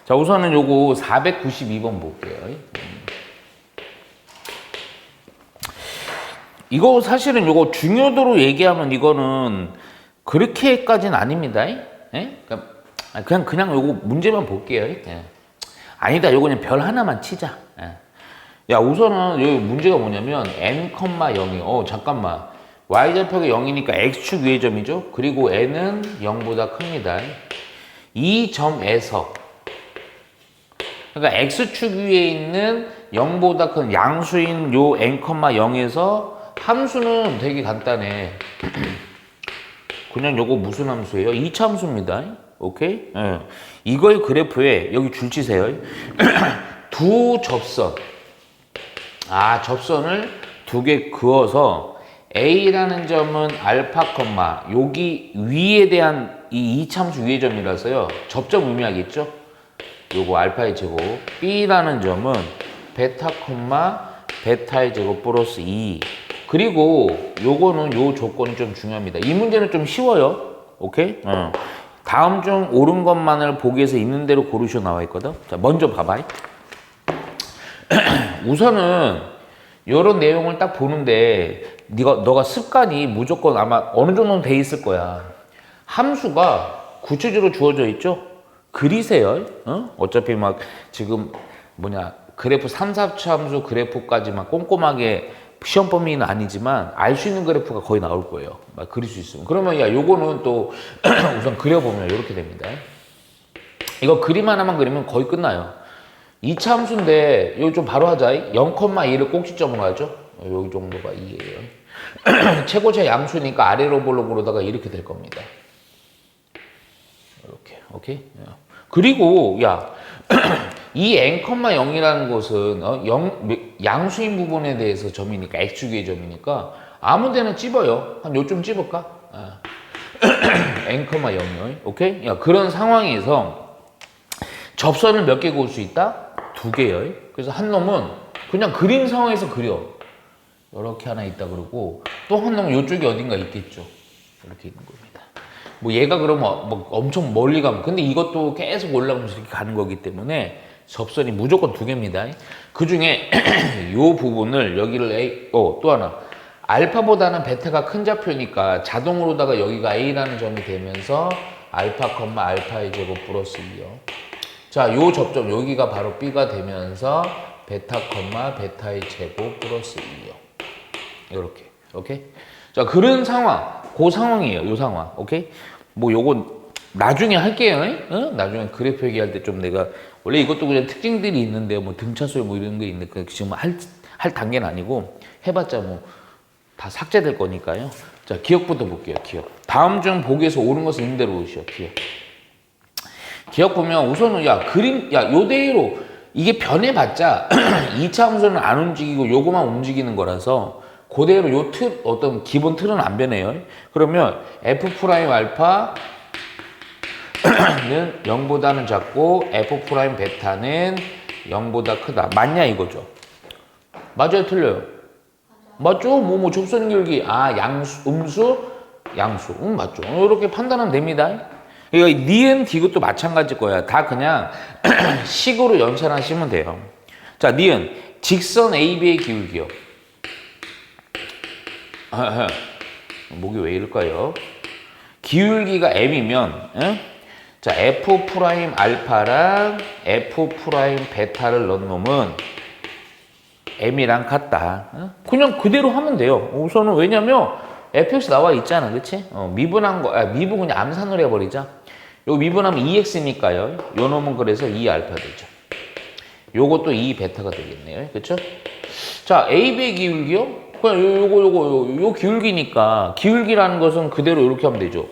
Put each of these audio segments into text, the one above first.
자, 우선은 요거 492번 볼게요. 이거 사실은 요거 중요도로 얘기하면 이거는 그렇게까지는 아닙니다. 예? 그냥 요거 문제만 볼게요. 예. 아니다, 요거 그냥 별 하나만 치자. 예. 야, 우선은 여기 문제가 뭐냐면 n, 0이 잠깐만. y좌표가 0이니까 x축 위의 점이죠. 그리고 n은 0보다 큽니다. 이 점에서 그러니까 x축 위에 있는 0보다 큰 양수인 요 n, 0에서 함수는 되게 간단해. 그냥 요거 무슨 함수예요? 이차함수입니다. 오케이? 예. 이거의 그래프에 여기 줄 치세요. 두 접선. 접선을 두 개 그어서 A라는 점은 알파, 여기 위에 대한 이 이차함수 위의 점이라서요. 접점 의미하겠죠? 요거 알파의 제곱. B라는 점은 베타, 베타의 제곱 플러스 2. 그리고 요거는 요 조건이 좀 중요합니다. 이 문제는 좀 쉬워요. 오케이? 다음 중 옳은 것만을 보기에서 있는 대로 고르셔 나와 있거든. 자, 먼저 봐봐. 우선은 요런 내용을 딱 보는데 너가 습관이 무조건 아마 어느 정도는 돼 있을 거야. 함수가 구체적으로 주어져 있죠? 그리세요. 어차피 막 지금 그래프 3, 4차 함수 그래프까지만 꼼꼼하게 시험 범위는 아니지만 알 수 있는 그래프가 거의 나올 거예요. 막 그릴 수 있으면. 그러면 요거는 또 우선 그려보면 이렇게 됩니다. 이거 그림 하나만 그리면 거의 끝나요. 2차 함수인데 여기 좀 바로 하자. 0,2를 꼭지점으로 하죠. 여기 정도가 2예요. 최고차 양수니까 아래로 볼록으로다가 이렇게 될 겁니다. 이렇게. 오케이? 그리고 이 n,0이라는 것은 양수인 부분에 대해서 점이니까 x축 위의 점이니까 아무 데나 찝어요. 한 요쯤 찝을까? n,0이요. 오케이? 그런 상황에서 접선을 몇 개 그을 수 있다? 2개요. 그래서 한 놈은 그냥 그림 상황에서 그려. 이렇게 하나 있다 그러고 또 한 놈은 이쪽에 어딘가 있겠죠. 이렇게 있는 겁니다. 얘가 그러면 엄청 멀리 가면 근데 이것도 계속 올라가면서 이렇게 가는 거기 때문에 접선이 무조건 2개입니다. 그 중에 이 부분을 여기를 또 하나 알파보다는 베타가 큰 좌표니까 자동으로다가 여기가 A라는 점이 되면서 알파, 알파의 제곱 플러스 2요. 자, 요 접점 여기가 바로 B가 되면서 베타, 베타의 제곱 플러스 2요. 이렇게. 오케이? 자, 그런 상황. 그 상황이에요. 요 상황. 오케이? 요건 나중에 할게요. 나중에 그래프 얘기할 때 좀 내가 원래 이것도 그냥 특징들이 있는데 등차수 이런 게 있는데 지금 할 단계는 아니고 해봤자 다 삭제될 거니까요. 자, 기억부터 볼게요. 기억. 다음 중 보기에서 옳은 것을 있는 대로 보시오. 기억 보면 우선은 요대로 이게 변해봤자 2차 함수는 안 움직이고 요거만 움직이는 거라서 그대로 요 어떤 기본 틀은 안 변해요. 그러면 f 프라임 알파는 0보다는 작고 f 프라임 베타는 0보다 크다. 맞냐 이거죠? 맞아요, 틀려요? 맞죠? 접선 길기. 양수, 양수. 맞죠? 이렇게 판단하면 됩니다. 이거 니은, 디귿도 마찬가지일 거야. 다 그냥 식으로 연산하시면 돼요. 자, 니은 직선 AB의 기울기요. 목이 왜 이럴까요? 기울기가 m이면 자, f 프라임 알파랑 f 프라임 베타를 넣은 놈은 m이랑 같다. 그냥 그대로 하면 돼요. 우선은 왜냐면 fx 나와 있잖아, 그치? 미분한 거, 미분 그냥 암산으로 해버리자. 요 미분하면 2x니까요. 요 놈은 그래서 2알파 되죠. 요것도 2베타가 되겠네요. 그쵸? 자, AB의 기울기요? 그냥 요 기울기니까 기울기라는 것은 그대로 이렇게 하면 되죠.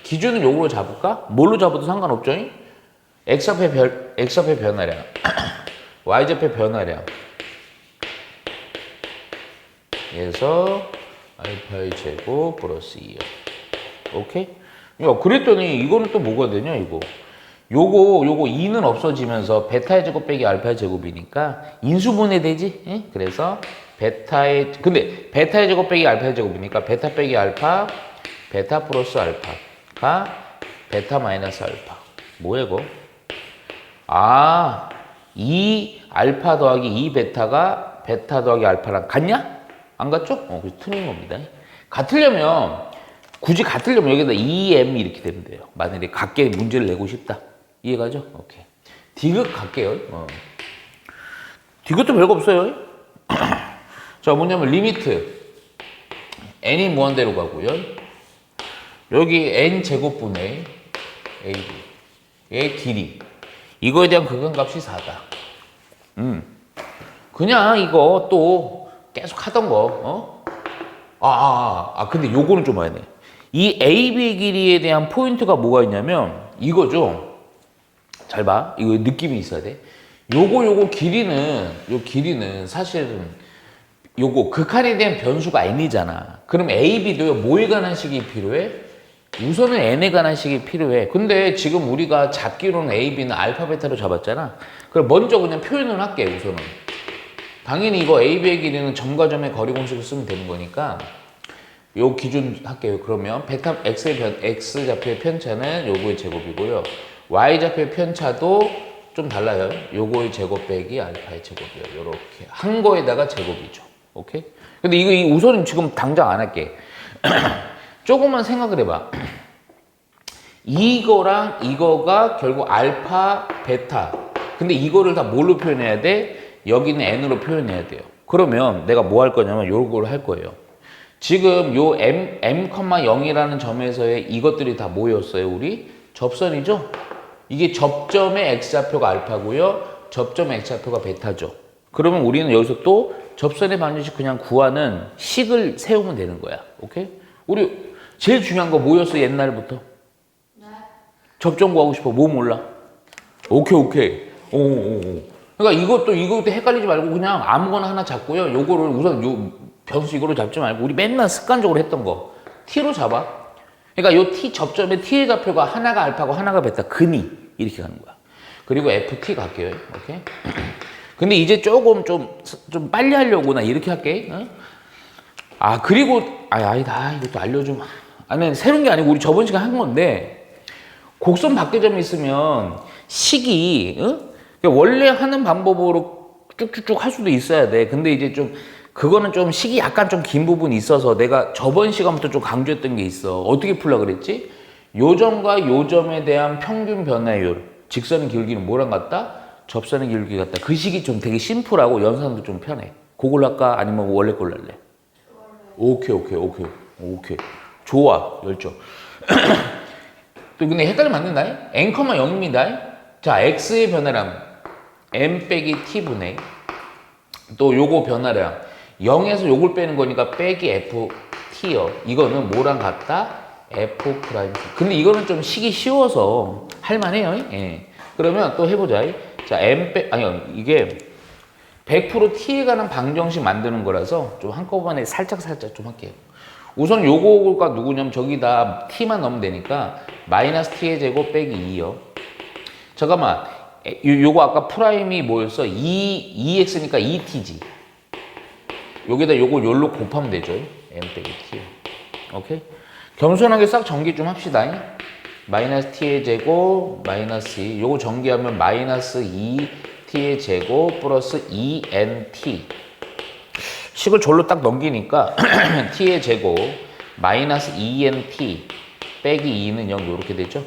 기준은 요걸로 잡을까? 뭘로 잡아도 상관없죠? x좌표 변화량 y좌표 변화량 에서 알파의 제곱 플러스 2요. 오케이? 그랬더니 이거는 또 뭐가 되냐 이거. 요거 2는 없어지면서 베타의 제곱 빼기 알파의 제곱이니까 인수분해 되지? 그래서 근데 베타의 제곱 빼기 알파의 제곱이니까 베타 빼기 알파, 베타 플러스 알파가 베타 마이너스 알파. 뭐야 이거? 아, 2 알파 더하기 2 베타가 베타 더하기 알파랑 같냐? 안 같죠? 그래서 틀린 겁니다. 굳이 같으려면 여기다 2m 이렇게 되면 돼요. 만약에 같게 문제를 내고 싶다. 이해가죠? 오케이. 디귿 갈게요. 디귿도 별거 없어요. 자, 뭐냐면 리미트 n이 무한대로 가고요. 여기 n 제곱분의 ab의 길이. 이거에 대한 극한값이 4다. 그냥 이거 또 계속 하던 거. 근데 요거는 좀 봐야 돼. 이 AB 길이에 대한 포인트가 뭐가 있냐면 이거죠. 잘 봐. 이거 느낌이 있어야 돼. 요거 길이는 사실은 요거 극한에 대한 변수가 n이잖아. 그럼 AB도 뭐에 관한 식이 필요해? 우선은 n에 관한 식이 필요해. 근데 지금 우리가 잡기로는 AB는 알파 베타로 잡았잖아. 그럼 먼저 그냥 표현을 할게. 우선은 당연히 이거 AB의 길이는 점과 점의 거리 공식을 쓰면 되는 거니까 요 기준 할게요. 그러면 베타 x 좌표의 편차는 요거의 제곱이고요. y 좌표의 편차도 좀 달라요. 요거의 제곱 빼기 알파의 제곱이요. 요렇게 한 거에다가 제곱이죠. 오케이? 근데 이거 우선은 지금 당장 안 할게. 조금만 생각을 해봐. 이거랑 이거가 결국 알파, 베타. 근데 이거를 다 뭘로 표현해야 돼? 여기는 n으로 표현해야 돼요. 그러면 내가 뭐 할 거냐면 요걸 할 거예요. 지금 요 m,0이라는 점에서의 이것들이 다 뭐였어요? 우리 접선이죠? 이게 접점의 x좌표가 알파고요. 접점의 x좌표가 베타죠. 그러면 우리는 여기서 또 접선의 반드시 그냥 구하는 식을 세우면 되는 거야. 오케이? 우리 제일 중요한 거 뭐였어? 옛날부터? 네. 접점 구하고 싶어. 뭐 몰라? 오케이. 오. 그러니까 이것도 헷갈리지 말고 그냥 아무거나 하나 잡고요. 요거를 우선 요 변수 이거로 잡지 말고 우리 맨날 습관적으로 했던 거 t로 잡아. 그러니까 요 t 접점의 t의 좌표가 하나가 알파고 하나가 베타 근이 이렇게 가는 거야. 그리고 ft 갈게요. 오케이. 근데 이제 조금 좀 빨리 하려고 나 이렇게 할게. 그리고 아니다. 이것도 알려주면. 아니 새로운 게 아니고 우리 저번 시간 한 건데 곡선 밖의 점이 있으면 식이 원래 하는 방법으로 쭉쭉쭉 할 수도 있어야 돼. 근데 이제 그거는 좀 식이 약간 좀 긴 부분이 있어서 내가 저번 시간부터 좀 강조했던 게 있어. 어떻게 풀라 그랬지? 요점과 요점에 대한 평균 변화율. 직선의 길기는 뭐랑 같다? 접선의 길기 같다. 그 식이 좀 되게 심플하고 연산도 좀 편해. 그걸 할까? 아니면 원래 걸로 할래? 오케이. 좋아. 열정. 또 근데 헷갈리면 안 된다. n,0입니다. 자, x의 변화량 m 빼기 t분의 또 요거 변화량 0에서 요걸 빼는 거니까 빼기 ft요. 이거는 뭐랑 같다? f 프라임. 근데 이거는 좀 식이 쉬워서 할만해요. 예. 그러면 또 해보자. 자, 이게 100% t에 관한 방정식 만드는 거라서 좀 한꺼번에 살짝 좀 할게요. 우선 요거가 누구냐면 저기다 t만 넣으면 되니까 마이너스 t의 제곱 빼기 2요. 잠깐만. 요거 아까 프라임이 뭐였어? 2x니까 2t지. 여기다 요거 요로 곱하면 되죠. m 빼기 t. 오케이? 겸손하게 싹 전기 좀 합시다. 마이너스 t의 제곱 마이너스 2. 요거 전기하면 마이너스 2t의 제곱 플러스 2nt. 식을 절로 딱 넘기니까 t의 제곱 마이너스 2nt 빼기 2는 0 요렇게 되죠.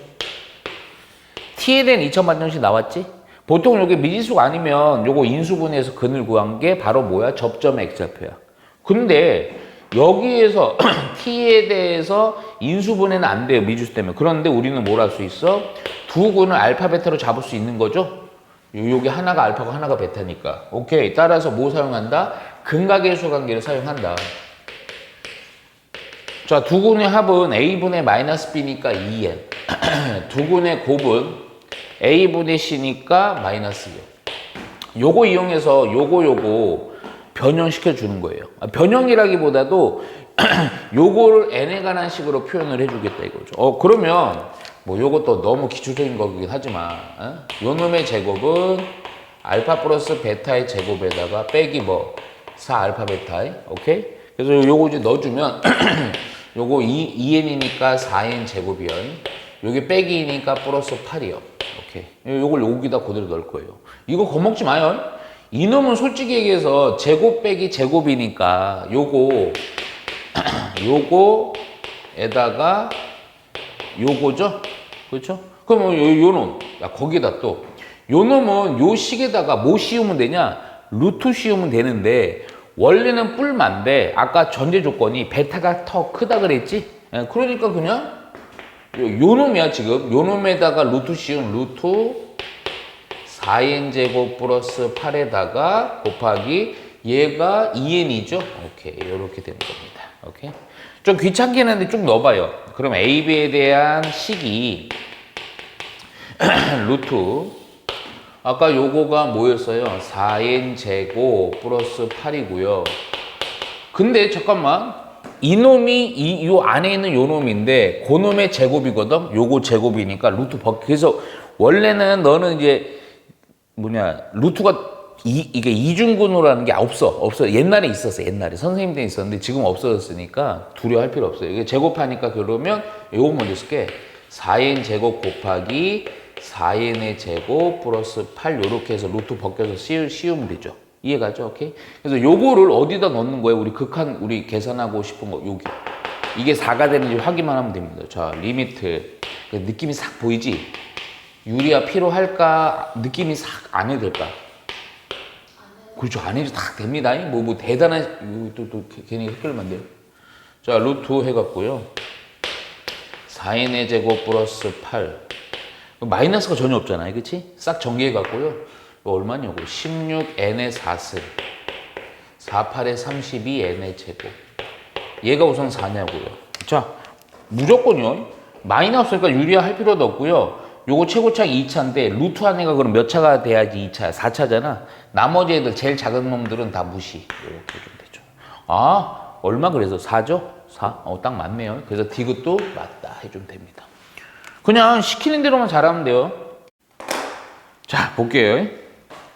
t에 대한 2차 반정식 나왔지? 보통 요게 미지수가 아니면 요거 인수분해해서 근을 구한 게 바로 뭐야? 접점의 x좌표야. 근데 여기에서 t에 대해서 인수분해는 안 돼요. 미지수 때문에. 그런데 우리는 뭘 할 수 있어? 두 근을 알파 베타로 잡을 수 있는 거죠? 요게 하나가 알파고 하나가 베타니까. 오케이. 따라서 뭐 사용한다? 근각의수 관계를 사용한다. 자, 두 근의 합은 a분의 마이너스 b니까 2n. 두 근의 곱은 a분의 c니까 마이너스 2. 요거 이용해서 요거 변형시켜 주는 거예요. 변형이라기보다도 요거를 n에 관한 식으로 표현을 해주겠다 이거죠. 그러면 뭐 요것도 너무 기초적인 거긴 하지만 요 놈의 제곱은 알파 플러스 베타의 제곱에다가 빼기 4 알파 베타. 오케이? 그래서 요거 이제 넣어주면 요거 2n이니까 4n 제곱이요. 여기 빼기니까 플러스 8이요. 오케이. 요걸 여기다 그대로 넣을 거예요. 이거 겁먹지 마요. 이놈은 솔직히 얘기해서 제곱 빼기 제곱이니까 요거에다가 요거죠? 그렇죠? 그럼 요 놈. 야, 거기다 또. 요 놈은 요 식에다가 뭐 씌우면 되냐? 루트 씌우면 되는데, 원래는 뿔만데, 아까 전제 조건이 베타가 더 크다 그랬지? 예, 그러니까 그냥, 요 놈이야, 지금. 요 놈에다가 루트 씌운 루트 4n제곱 플러스 8에다가 곱하기 얘가 2n이죠? 오케이. 요렇게 되는 겁니다. 오케이. 좀 귀찮긴 한데 쭉 넣어봐요. 그럼 AB에 대한 식이 루트 아까 요거가 뭐였어요? 4n제곱 플러스 8이고요. 근데 잠깐만 이놈이 요 안에 있는 요 놈인데 그 놈의 제곱이거든? 요거 제곱이니까 루트 그래서 원래는 너는 이제 루트가 이게 이중근호라는 게 없어. 옛날에 있었어. 옛날에 선생님 때 있었는데 지금 없어졌으니까 두려워할 필요 없어요. 이게 제곱하니까 그러면 요거 먼저 쓸게. 4n 제곱 곱하기 4n의 제곱 플러스 8 요렇게 해서 루트 벗겨서 씌우면 되죠. 이해가죠? 오케이? 그래서 요거를 어디다 넣는 거예요? 우리 계산하고 싶은 거 여기. 이게 4가 되는지 확인만 하면 됩니다. 자, 리미트. 느낌이 싹 보이지? 유리화 필요할까? 느낌이 싹 안 해도 될까? 그렇죠. 안 해도 다 됩니다. 뭐 대단한, 또 괜히 헷갈리면 안 돼요. 자, 루트 해갖고요. 4n의 제곱 플러스 8. 마이너스가 전혀 없잖아요. 그치? 싹 정리해갖고요. 이거 얼마냐고. 16n의 4승. 4, 8의 32n의 제곱. 얘가 우선 4냐고요. 자, 무조건요. 마이너스 없으니까 유리화 할 필요도 없고요. 요거 최고차가 2차인데 루트 한 애가 그럼 몇 차가 돼야지 2차야? 4차잖아. 나머지 애들 제일 작은 놈들은 다 무시. 이렇게 좀 되죠. 아, 얼마 그래서 4죠? 4? 딱 맞네요. 그래서 디귿도 맞다 해주면 됩니다. 그냥 시키는 대로만 잘하면 돼요. 자, 볼게요.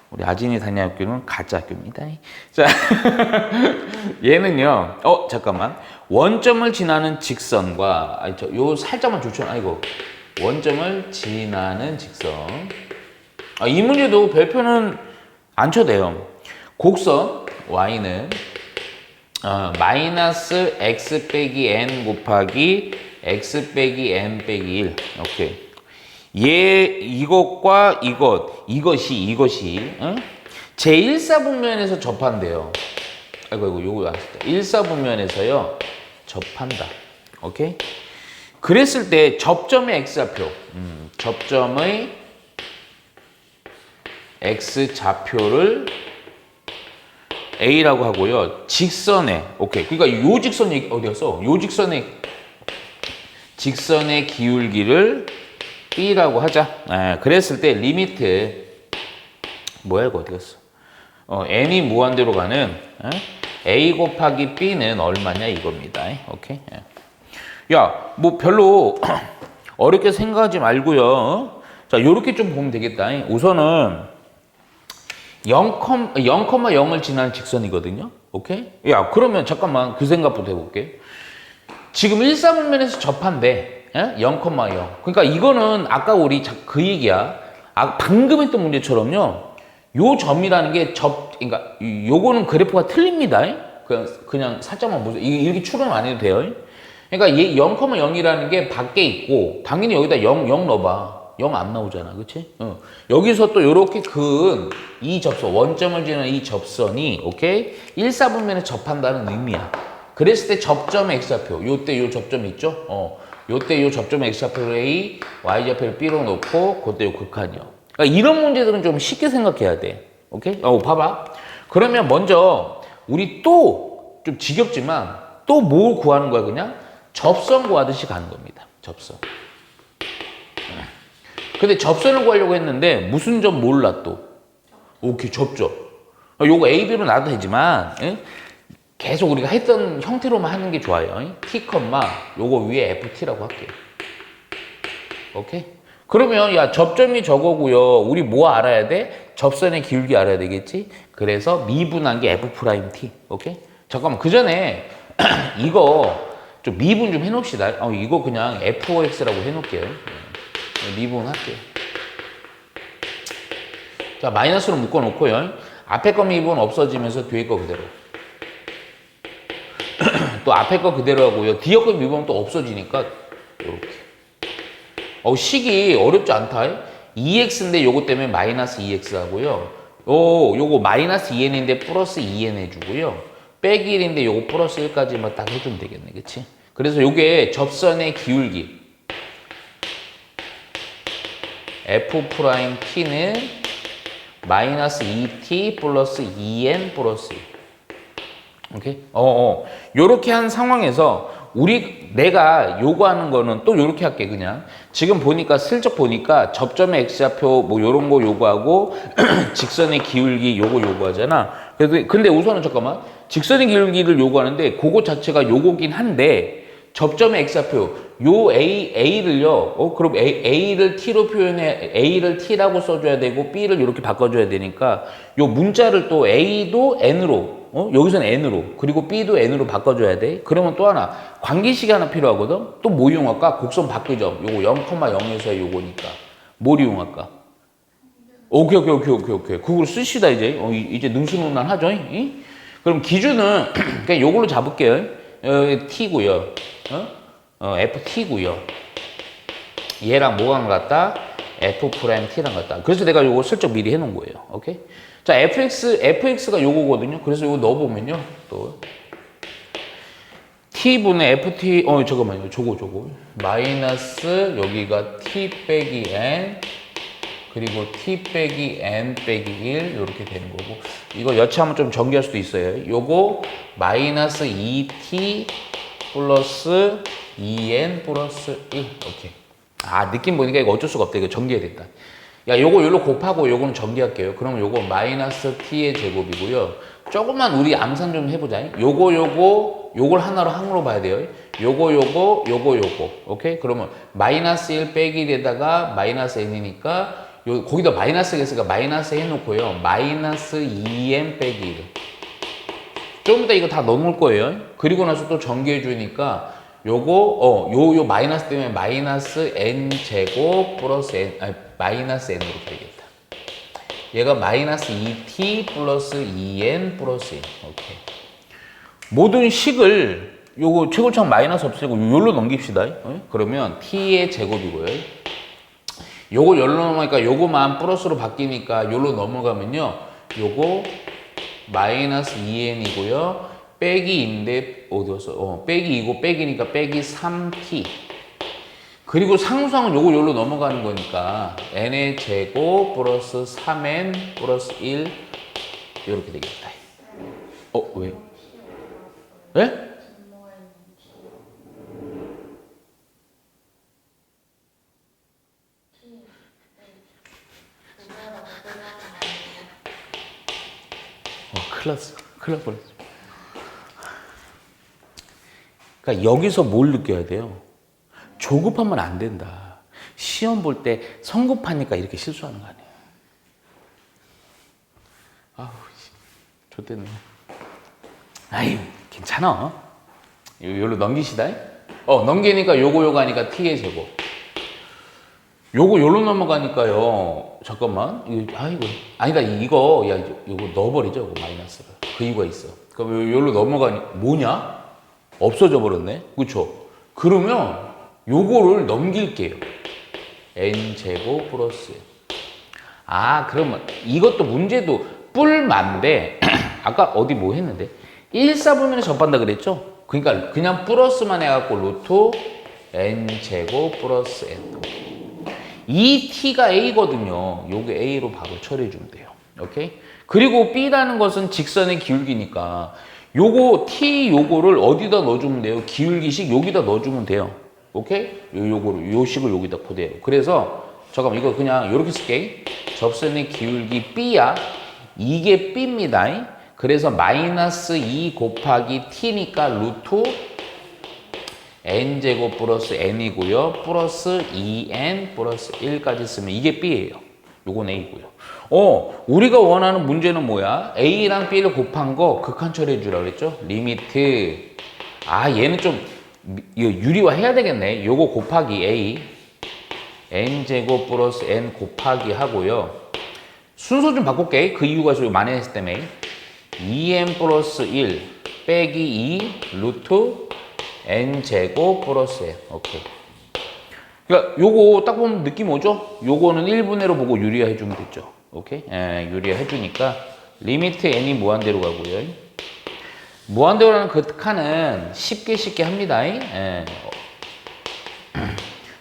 우리 아진이 다니는 학교는 가짜 학교입니다. 자, 얘는요. 잠깐만. 원점을 지나는 직선과 요 살짝만 조쳐. 원점을 지나는 직선. 이 문제도 별표는 안 쳐도 돼요. 곡선 y는 마이너스 x 빼기 n 곱하기 x 빼기 n 빼기 1. 오케이. 이것과 이것이 제1사분면에서 접한대요. 요거 안 썼다. 1사분면에서요 접한다. 오케이. 그랬을 때 접점의 x좌표, 접점의 x좌표를 a라고 하고요. 직선의, 오케이. 그러니까 요 직선이 어디였어? 요 직선의 기울기를 b라고 하자. 그랬을 때 리미트 뭐야 이거 어디 갔어? n이 무한대로 가는 a 곱하기 b는 얼마냐 이겁니다. 오케이. 야, 뭐 별로 어렵게 생각하지 말고요. 자, 요렇게 좀 보면 되겠다. 우선은 0,0을 지나는 직선이거든요. 오케이? 야, 그러면 잠깐만 그 생각부터 해볼게. 지금 1사분면에서 접한대. 0,0. 그러니까 이거는 아까 우리 그 얘기야. 방금 했던 문제처럼요. 요 점이라는 게 그러니까 요거는 그래프가 틀립니다. 그냥 살짝만 보세요. 이렇게 추론 안 해도 돼요. 그러니까 0,0이라는 게 밖에 있고 당연히 여기다 0 넣어봐. 0 안 나오잖아. 그치? 여기서 또 요렇게 근 이 접선, 원점을 지나는 이 접선이 오케이? 1사분면에 접한다는 의미야. 그랬을 때 접점의 x좌표, 요때 요 접점 있죠? 요때 요 접점의 x좌표를 A, y좌표를 B로 놓고 그때 요 극한이요. 그러니까 이런 문제들은 좀 쉽게 생각해야 돼. 오케이? 봐봐. 그러면 먼저 우리 또 좀 지겹지만 또 뭘 구하는 거야 그냥? 접선 구하듯이 가는 겁니다. 접선. 근데 접선을 구하려고 했는데 무슨 점 몰라 또? 오케이, 접점. 요거 A, B로 놔도 되지만 계속 우리가 했던 형태로만 하는 게 좋아요. T, 요거 위에 FT라고 할게요. 오케이? 그러면 야 접점이 저거고요. 우리 뭐 알아야 돼? 접선의 기울기 알아야 되겠지? 그래서 미분한 게 F'T. 오케이? 잠깐만 그 전에 이거 좀 미분 좀 해놓읍시다. 이거 그냥 FOX라고 해놓을게요. 미분할게요. 자, 마이너스로 묶어놓고요. 앞에 거 미분 없어지면서 뒤에 거 그대로. 또 앞에 거 그대로 하고요. 뒤에 거 미분은 또 없어지니까 이렇게. 식이 어렵지 않다. 2x인데 요거 때문에 마이너스 2x 하고요. 요거 마이너스 2n인데 플러스 2n 해주고요. 빼기 1인데 요거 플러스 1까지만 딱 해주면 되겠네. 그치? 그래서 요게 접선의 기울기. f't는 마이너스 2t 플러스 2n 플러스 1. 오케이? 요렇게 한 상황에서 내가 요구하는 거는 또 요렇게 할게, 그냥. 지금 보니까, 슬쩍 보니까 접점의 x좌표 뭐 요런 거 요구하고 직선의 기울기 요거 요구하잖아. 근데 우선은 잠깐만. 직선의 기울기를 요구하는데 그거 자체가 요거긴 한데 접점의 x좌표 요 a를요. 그럼 a를 t로 표현해, a를 t라고 써줘야 되고 b를 이렇게 바꿔줘야 되니까 요 문자를 또 a도 n으로 여기서는 n으로 그리고 b도 n으로 바꿔줘야 돼. 그러면 또 하나 관계식이 하나 필요하거든. 또 뭐 이용할까? 곡선 바뀌죠. 요거 0,0에서 요거니까 뭘 이용할까? 오케이. 그걸 쓰시다 이제. 이제 능수능란 하죠. 그럼 기준은 그냥 요걸로 잡을게요. t고요. ft고요. 얘랑 뭐랑 같다? f't랑 같다. 그래서 내가 요거 슬쩍 미리 해놓은 거예요. 오케이? 자, fx가 요거거든요. 그래서 요거 넣어보면요. 또 t분의 ft, 잠깐만요. 저거. 마이너스 여기가 t 빼기 n 그리고 t 빼기 n 빼기 1 이렇게 되는 거고 이거 여차하면 좀 전개할 수도 있어요. 요거 마이너스 2t 플러스 2n 플러스 1 오케이. 느낌 보니까 이거 어쩔 수가 없다. 이거 전개해야겠다. 야, 요거 요로 곱하고 요거는 전개할게요. 그러면 요거 마이너스 t의 제곱이고요. 조금만 우리 암산 좀 해보자. 요걸 하나로 항으로 봐야 돼요. 요거. 오케이? 그러면 마이너스 1 빼기 1에다가 마이너스 n이니까 거기다 마이너스가 있으니까 마이너스 해놓고요. 마이너스 2n 빼기 1. 좀 이따 이거 다 넣어놓을 거예요. 그리고 나서 또 전개해 주니까 요거, 요 마이너스 때문에 마이너스 n 제곱 플러스 n, 마이너스 n으로 되겠다. 얘가 마이너스 2t 플러스 2n 플러스 1. 오케이. 모든 식을 요거 최고창 마이너스 없애고 요로 넘깁시다. 그러면 t의 제곱이고요. 요거 열로 넘어가니까 요거만 플러스로 바뀌니까 요로 넘어가면요. 요거 마이너스 2n이고요. 빼기인데 어디였어? 빼기이고 빼기니까 빼기 3t. 그리고 상수항은 요거 요로 넘어가는 거니까 n의 제곱 플러스 3n 플러스 1 이렇게 되겠다. 왜? 네? 큰일 날 뻔했어. 그러니까 여기서 뭘 느껴야 돼요? 조급하면 안 된다. 시험 볼 때 성급하니까 이렇게 실수하는 거 아니에요. 아우, 좋댔네. 아이, 괜찮아. 요로 넘기시다. 넘기니까 요거 하니까 t의 제곱. 요거 요로 넘어가니까요. 잠깐만. 아니다. 이거 넣어버리죠. 이거 마이너스를. 그 이유가 있어. 그럼 요로 넘어가니 뭐냐? 없어져 버렸네. 그쵸? 그러면 요거를 넘길게요. n제곱 플러스. 그러면 이것도 문제도 뿔만데 아까 어디 뭐 했는데 1사분면에 접한다 그랬죠? 그러니까 그냥 플러스만 해갖고 루트 n제곱 플러스 n. 이 t가 a거든요. 요게 a로 바로 처리해주면 돼요. 오케이? 그리고 b라는 것은 직선의 기울기니까 요거 t 요거를 어디다 넣어주면 돼요? 기울기식 여기다 넣어주면 돼요. 오케이? 요 식을 여기다 그대로. 그래서 잠깐만 이거 그냥 요렇게 쓸게. 접선의 기울기 b야. 이게 b입니다. 그래서 마이너스 2 곱하기 t니까 루트 n제곱 플러스 n이고요. 플러스 2n 플러스 1까지 쓰면 이게 b예요. 요건 a고요. 우리가 원하는 문제는 뭐야? a랑 b를 곱한 거 극한 처리해 주라고 그랬죠? 리미트. 얘는 좀 유리화 해야 되겠네. 요거 곱하기 a n제곱 플러스 n 곱하기 하고요. 순서 좀 바꿀게. 그 이유가 좀 많이 했을 때문에 2n 플러스 1 빼기 2 루트 n 제곱 플러스 n. 오케이. 그러니까 요거 딱 보면 느낌 오죠? 요거는 1분의로 보고 유리화 해주면 됐죠. 오케이? 예, 유리화 해주니까 리미트 n이 무한대로 가고요. 무한대로라는 그 칸은 쉽게 합니다. 예.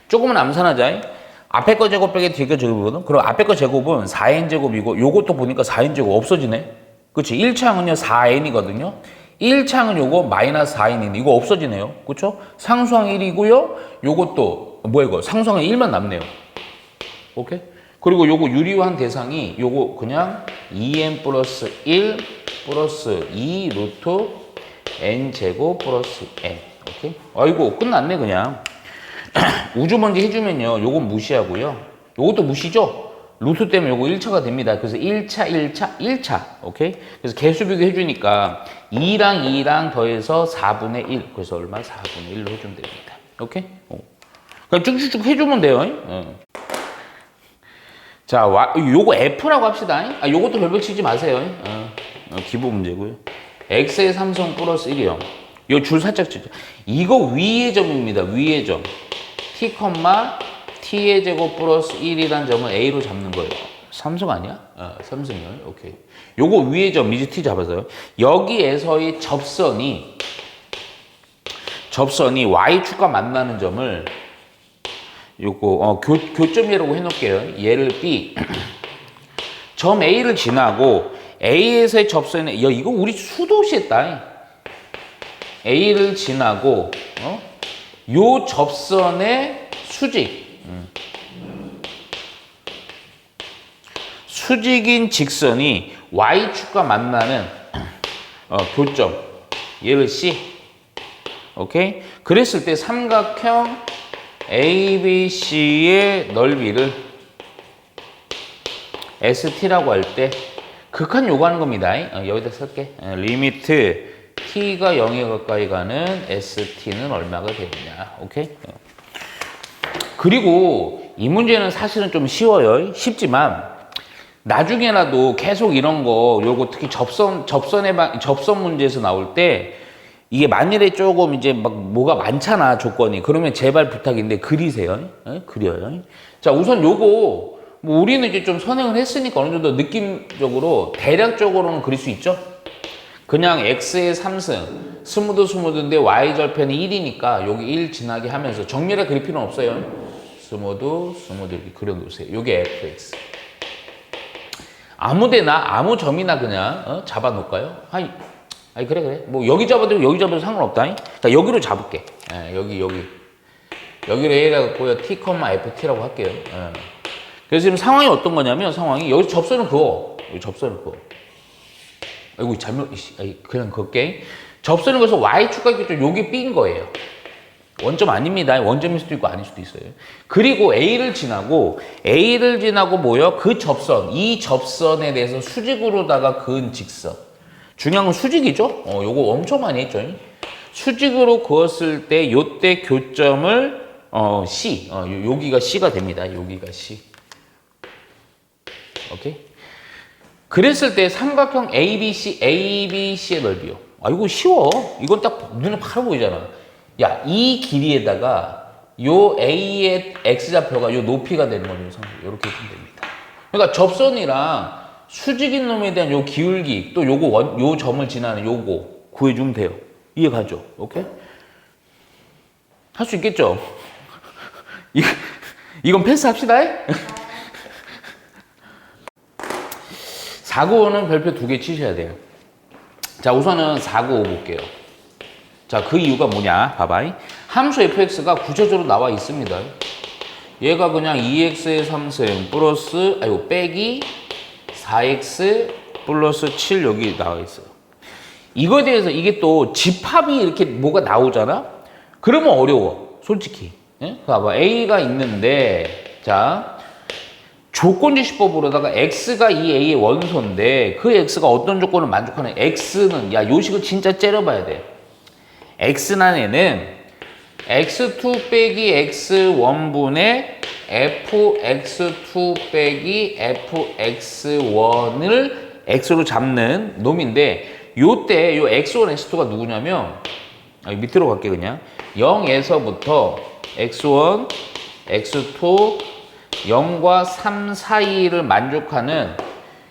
조금은 암산하자. 앞에 거 제곱 빼기 뒤에 거 제곱이거든? 그럼 앞에 거 제곱은 4n 제곱이고 요것도 보니까 4n 제곱 없어지네? 그치? 1차항은요 4n이거든요? 1차항은 요거 마이너스 4n이네. 이거 없어지네요. 그쵸? 상수항 1이고요. 요것도 뭐야 이거? 상수항은 1만 남네요. 오케이? 그리고 요거 유리화한 대상이 요거 그냥 2n 플러스 1 플러스 2 루트 n 제곱 플러스 n. 오케이? 아이고 끝났네 그냥. 우주먼지 해주면요 요건 무시하고요. 요것도 무시죠? 루트 때문에 요거 1차가 됩니다. 그래서 1차. 오케이? 그래서 개수 비교 해주니까 2랑 더해서 4분의 1. 그래서 얼마? 4분의 1로 해주면 됩니다. 오케이? 그냥 쭉쭉쭉 해주면 돼요. 자, 요거 F라고 합시다. 요것도 별별 치지 마세요. 기본 문제고요. X의 3성 플러스 1이요. 요 줄 살짝 치죠. 이거 위의 점입니다. 위의 점. T, T의 제곱 플러스 1이라는 점을 A로 잡는 거예요. 삼성 아니야? 삼성이요. 오케이. 요거 위의 점, 이제 T 잡아서요. 여기에서의 접선이 Y축과 만나는 점을 요거 교점이라고 해놓을게요. 얘를 B 점 A를 지나고 A에서의 접선에 이거 우리 수도시 했다. A를 지나고 요 접선의 수직인 직선이 Y축과 만나는 교점 얘를 C. 오케이? 그랬을 때 삼각형 ABC의 넓이를 ST라고 할 때 극한 요구하는 겁니다. 여기다 쓸게. 리미트 T가 0에 가까이 가는 ST는 얼마가 되느냐. 오케이? 그리고 이 문제는 사실은 좀 쉬워요. 쉽지만 나중에라도 계속 이런 거 요거 특히 접선 문제에서 나올 때 이게 만일에 조금 이제 막 뭐가 많잖아 조건이. 그러면 제발 부탁인데 그리세요. 그려요. 자 우선 요거 뭐 우리는 이제 좀 선행을 했으니까 어느 정도 느낌적으로 대략적으로는 그릴 수 있죠. 그냥 x의 3승 스무드인데 y절편이 1이니까 여기 1 지나게 하면서 정렬해 그릴 필요는 없어요. 스무드 이렇게 그려놓으세요. 요게 fx. 아무데나 아무 점이나 그냥 잡아 놓을까요? 아니 그래 뭐 여기 잡아도 상관없다. 그러니까 여기로 잡을게. 여기로 해갖고요 t, ft라고 할게요. 그래서 지금 상황이 어떤 거냐면 여기 접선을 그어. 아이고 그냥 그을게. 접선을 그어서 y축과 있겠죠. 여기 B인 거예요. 원점 아닙니다. 원점일 수도 있고 아닐 수도 있어요. 그리고 A를 지나고 뭐요? 이 접선에 대해서 수직으로다가 그은 직선. 중요한 건 수직이죠? 요거 엄청 많이 했죠. 수직으로 그었을 때 요때 교점을 C. 여기가 C가 됩니다. 여기가 C. 오케이? 그랬을 때 삼각형 ABC의 넓이요. 이거 쉬워. 이건 딱 눈에 바로 보이잖아. 야, 이 길이에다가 요 A의 X좌표가 요 높이가 되는 거죠. 이렇게 해주면 됩니다. 그러니까 접선이랑 수직인 놈에 대한 요 기울기 또 요 점을 지나는 요거 구해주면 돼요. 이해가죠? 오케이? 할 수 있겠죠? 이건 패스합시다. 4, 9, 5는 별표 2개 치셔야 돼요. 자, 우선은 4, 9, 5 볼게요. 자, 그 이유가 뭐냐? 봐봐. 함수 fx가 구체적으로 나와 있습니다. 얘가 그냥 2x의 3승 플러스, 빼기 4x 플러스 7 여기 나와 있어요. 이거에 대해서 이게 또 집합이 이렇게 뭐가 나오잖아? 그러면 어려워. 솔직히. 봐봐. a가 있는데, 자, 조건지시법으로다가 x가 이 a의 원소인데 그 x가 어떤 조건을 만족하는 x는 요 식을 진짜 째려봐야 돼. x난에는 x2 빼기 x1분의 fx2 빼기 fx1을 x로 잡는 놈인데 요때 요 x1, x2가 누구냐면 밑으로 갈게 그냥 0에서부터 x1, x2, 0과 3 사이를 만족하는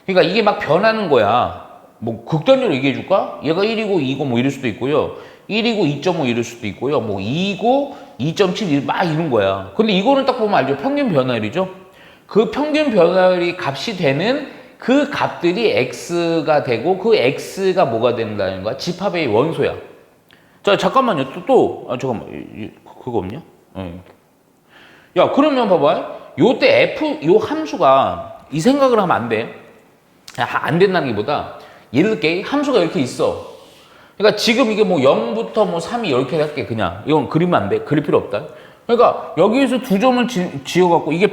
그러니까 이게 막 변하는 거야. 뭐 극단적으로 얘기해 줄까? 얘가 1이고 2고 뭐 이럴 수도 있고요. 1이고 2.5 이럴 수도 있고요. 뭐 2이고 2.7 막 이런 거야. 근데 이거는 딱 보면 알죠? 평균 변화율이죠? 그 평균 변화율이 값이 되는 그 값들이 x가 되고 그 x가 뭐가 된다는 거야? 집합의 원소야. 자, 잠깐만요. 잠깐만. 그거 없냐? 야, 그러면 봐봐. 요때 f, 요 함수가 이 생각을 하면 안 돼. 안 된다는 게 보다 예를 들게 함수가 이렇게 있어. 그러니까 지금 이게 뭐 0부터 뭐 3이 이렇게 할게 그냥. 이건 그리면 안 돼. 그릴 필요 없다. 그러니까 여기에서 두 점을 지어갖고 이게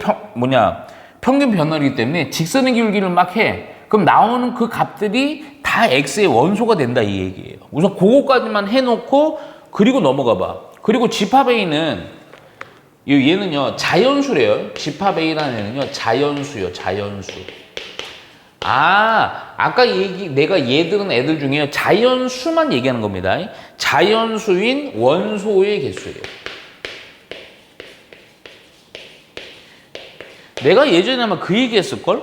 평균 변화이기 때문에 직선의 기울기를 막 해. 그럼 나오는 그 값들이 다 x의 원소가 된다 이 얘기예요. 우선 그거까지만 해놓고 그리고 넘어가 봐. 그리고 집합 A는 얘는요 자연수래요. 집합 A라는 애는요 자연수요. 자연수. 아까 내가 얘들은 애들 중에 자연수만 얘기하는 겁니다. 자연수인 원소의 개수예요. 내가 예전에 아마 그 얘기 했을걸?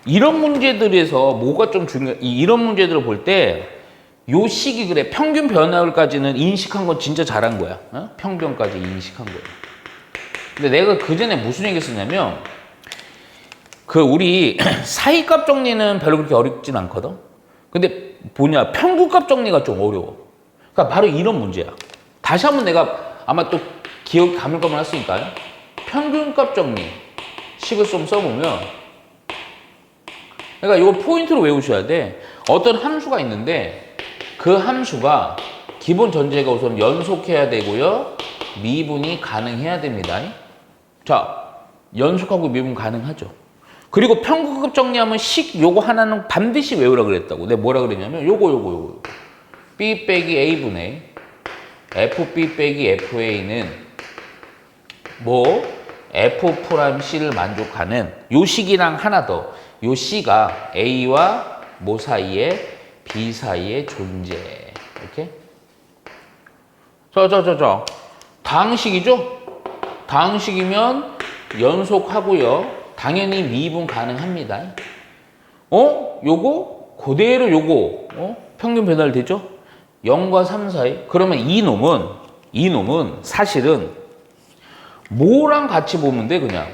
이런 문제들에서 뭐가 좀 중요해? 이런 문제들을 볼 때 요 식이 그래. 평균 변화율까지는 인식한 건 진짜 잘한 거야. 평균까지 인식한 거야. 근데 내가 그 전에 무슨 얘기 했었냐면 우리 사이값 정리는 별로 그렇게 어렵진 않거든. 근데 평균값 정리가 좀 어려워. 그러니까 바로 이런 문제야. 다시 한번 내가 아마 또 기억 가물가물 했으니까요. 평균값 정리 식을 좀 써보면 그러니까 이거 포인트로 외우셔야 돼. 어떤 함수가 있는데 그 함수가 기본 전제가 우선 연속해야 되고요. 미분이 가능해야 됩니다. 자, 연속하고 미분 가능하죠. 그리고 평균값 정리하면 요거 하나는 반드시 외우라 그랬다고. 내가 뭐라 그랬냐면 요거. B 빼기 A분의 FB 빼기 FA는 뭐 F'C를 만족하는 요 식이랑 하나 더. 요 C가 A와 뭐 사이에 B 사이에 존재. 이렇게. 자. 다항식이죠? 다항식이면 연속하고요. 당연히 미분 가능합니다. 요거 그대로 요거 평균 변화율 되죠? 0과 3 사이. 그러면 이 놈은 사실은 뭐랑 같이 보면 돼 그냥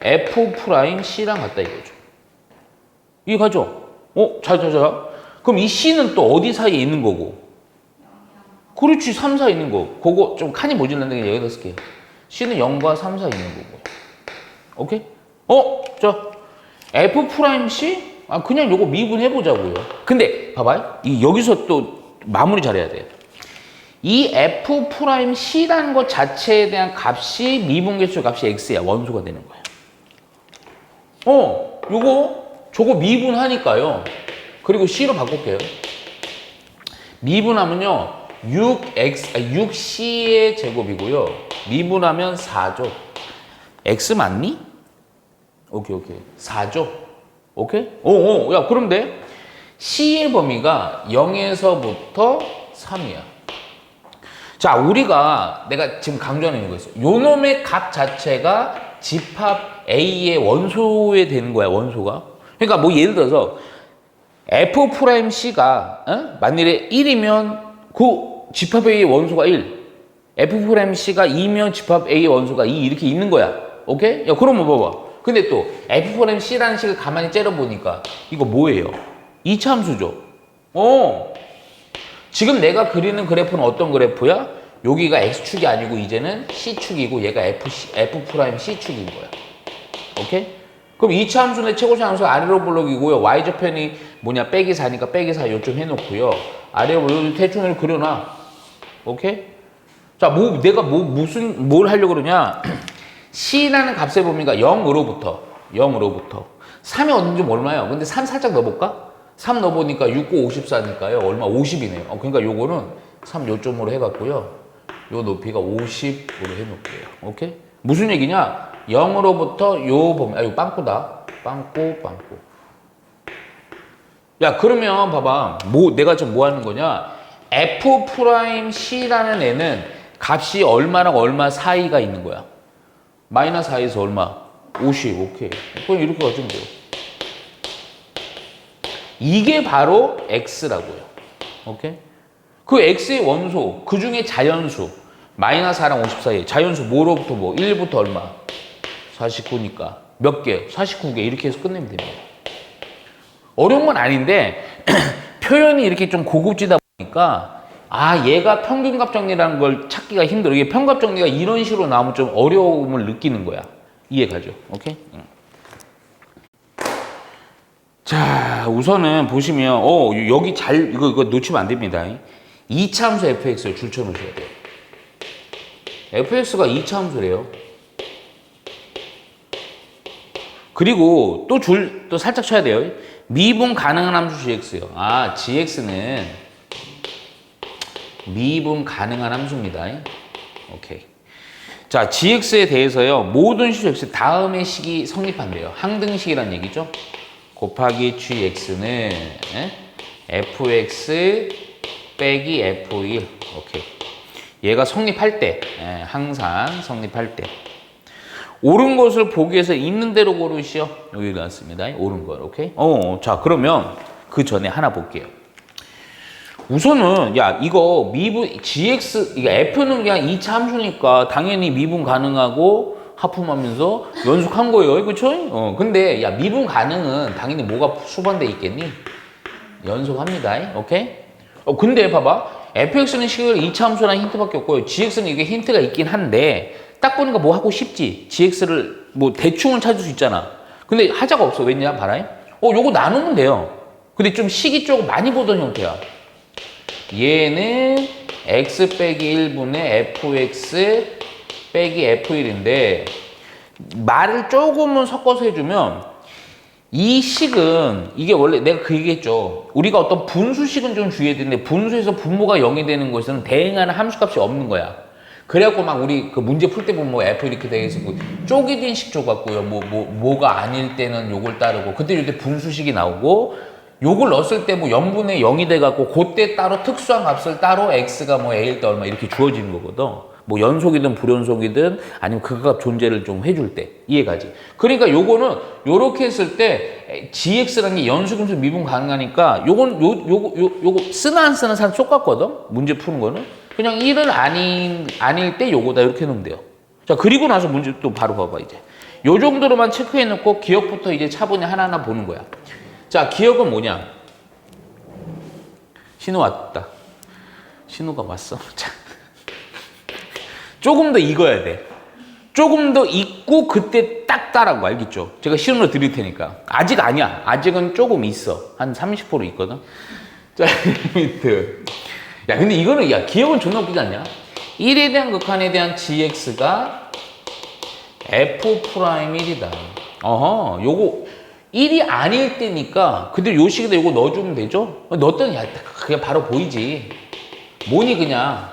F'C랑 같다 이거죠. 이해 가죠? 자. 그럼 이 C는 또 어디 사이에 있는 거고? 그렇지, 3 사이에 있는 거. 그거 좀 칸이 모질란데 여기다 쓸게. C는 0과 3 사이에 있는 거고. 오케이? 자, F'C? 그냥 요거 미분해보자고요. 근데, 봐봐요. 여기서 또 마무리 잘해야 돼요. 이 F'C라는 것 자체에 대한 값이 미분계수 값이 X야. 원소가 되는 거예요. 저거 미분하니까요. 그리고 C로 바꿀게요. 미분하면요. 6C의 제곱이고요. 미분하면 4죠. X 맞니? 오케이. 4죠? 오케이? 야, 그럼 돼. C의 범위가 0에서부터 3이야. 자, 내가 지금 강조하는 거 있어. 요 놈의 값 자체가 집합 A의 원소에 되는 거야, 원소가. 그러니까 뭐 예를 들어서 F'C가 만일에 1이면 그 집합 A의 원소가 1. F'C가 2면 집합 A의 원소가 2 이렇게 있는 거야. 오케이? 야, 그러면 봐봐. 근데 또 F'C라는 식을 가만히 째려보니까 이거 뭐예요? 2차 함수죠. 지금 내가 그리는 그래프는 어떤 그래프야? 여기가 X축이 아니고 이제는 C축이고 얘가 F'C축인 거야. 오케이? 그럼 2차 함수는 최고차 함수 아래로 블록이고요. Y좌편이 빼기 4니까 빼기 4 요점 해놓고요. 아래로 대충을 그려놔. 오케이? 자, 내가 뭘 하려고 그러냐? C라는 값의 범위가 0으로부터 3이 어딘지 얼마예요? 근데 3 살짝 넣어볼까? 3 넣어보니까 6, 9, 54니까요. 얼마? 50이네요. 그러니까 요거는 3 요점으로 해갖고요. 요 높이가 50으로 해놓을게요. 오케이? 무슨 얘기냐? 0으로부터 요 범위, 이거 빵꾸다. 빵꾸. 야, 그러면 봐봐. 내가 지금 뭐 하는 거냐? F'C라는 애는 값이 얼마랑 얼마 사이가 있는 거야. 마이너스 4에서 얼마? 50, 오케이. 그럼 이렇게 가주면 돼요. 이게 바로 X라고요. 오케이? 그 X의 원소, 그 중에 자연수, 마이너스 4랑 50 사이, 자연수 뭐로부터 뭐, 1부터 얼마? 49니까. 몇 개? 49개. 이렇게 해서 끝내면 됩니다. 어려운 건 아닌데, 표현이 이렇게 좀 고급지다 보니까, 얘가 평균값 정리라는 걸 찾기가 힘들어. 이게 평균값 정리가 이런 식으로 나오면 좀 어려움을 느끼는 거야. 이해가죠? 오케이? 자, 우선은 보시면, 여기 이거 놓치면 안 됩니다. 2차함수 fx를 줄쳐 놓으셔야 돼요. fx가 2차함수래요. 그리고 또 살짝 쳐야 돼요. 미분 가능한 함수 gx요. gx는 미분 가능한 함수입니다. 오케이. 자, gx에 대해서요. 모든 실수 x 다음의 식이 성립한대요. 항등식이란 얘기죠. 곱하기 gx는 fx 빼기 f1. 오케이. 얘가 성립할 때, 항상 성립할 때. 옳은 것을 보기 위해서 있는 대로 고르시오. 여기 나왔습니다. 옳은 걸, 오케이? 자, 그러면 그 전에 하나 볼게요. 우선은, 이거 미분, gx, f는 그냥 2차 함수니까 당연히 미분 가능하고 하품하면서 연속한 거예요. 그쵸? 근데, 미분 가능은 당연히 뭐가 수반돼 있겠니? 연속합니다. 오케이? 근데 봐봐. fx는 식을 2차 함수라는 힌트밖에 없고요. gx는 이게 힌트가 있긴 한데, 딱 보니까 뭐 하고 싶지. gx를 뭐 대충은 찾을 수 있잖아. 근데 하자가 없어. 왜냐? 봐라. 요거 나누면 돼요. 근데 좀 식이 조금 많이 보던 형태야. 얘는 x 빼기 1분의 fx 빼기 f1인데 말을 조금은 섞어서 해주면 이 식은 이게 원래 내가 그 얘기했죠. 우리가 어떤 분수식은 좀 주의해야 되는데 분수에서 분모가 0이 되는 것은 대응하는 함수값이 없는 거야. 그래갖고 막 우리 그 문제 풀 때 보면 뭐 F 이렇게 돼서 쪼개 된 식 줘갖고요. 뭐가 아닐 때는 요걸 따르고 그때 이때 분수식이 나오고 요걸 넣었을 때 뭐 0분의 0이 돼갖고 그때 따로 특수한 값을 따로 X가 뭐 A일 때 얼마 이렇게 주어지는 거거든. 뭐 연속이든 불연속이든 아니면 그 값 존재를 좀 해줄 때 이해가지. 그러니까 요거는 요렇게 했을 때 GX라는 게 연속임수 미분 가능하니까 요건 요거 쓰나 안 쓰나 사람 똑같거든. 문제 푸는 거는. 그냥 1은 아닐 때 요거다 이렇게 해놓으면 돼요. 자, 그리고 나서 문제 또 바로 봐봐 이제. 요 정도로만 체크해 놓고 기억부터 이제 차분히 하나하나 보는 거야. 자, 기억은 뭐냐? 신호 왔다. 신호가 왔어. 자. 조금 더 익어야 돼. 조금 더 익고 그때 딱 따라고 알겠죠? 제가 신호를 드릴 테니까. 아직 아니야. 아직은 조금 있어. 한 30% 있거든. 자, 리미트. 야, 근데 이거는, 기억은 존나 웃기지 않냐? 1에 대한 극한에 대한 gx가 f'1이다. 요거 1이 아닐 때니까, 근데 요 식에다 요거 넣어주면 되죠? 넣었더니, 그게 바로 보이지. 뭐니, 그냥.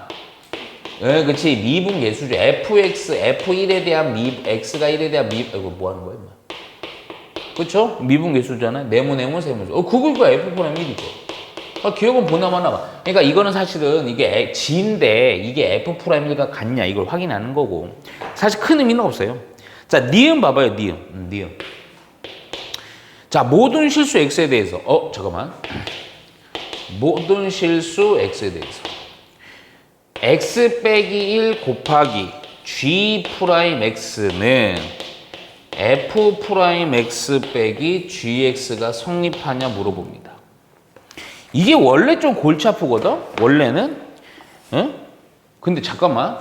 그치. 미분 계수죠. fx, f1에 대한 x가 1에 대한 이거 뭐 하는 거야, 임마? 그쵸? 미분 계수잖아. 네모, 세모죠. 그거 f'1이죠. 기억은 보나마나 봐. 그러니까 이거는 사실은 이게 G인데 이게 F'1과 같냐 이걸 확인하는 거고 사실 큰 의미는 없어요. 자, 니은 봐봐요. 니은. 자, 모든 실수 X에 대해서 잠깐만. 모든 실수 X에 대해서 X 빼기 1 곱하기 G'X는 F'X 빼기 GX가 성립하냐 물어봅니다. 이게 원래 좀 골치 아프거든? 원래는? 응? 근데 잠깐만.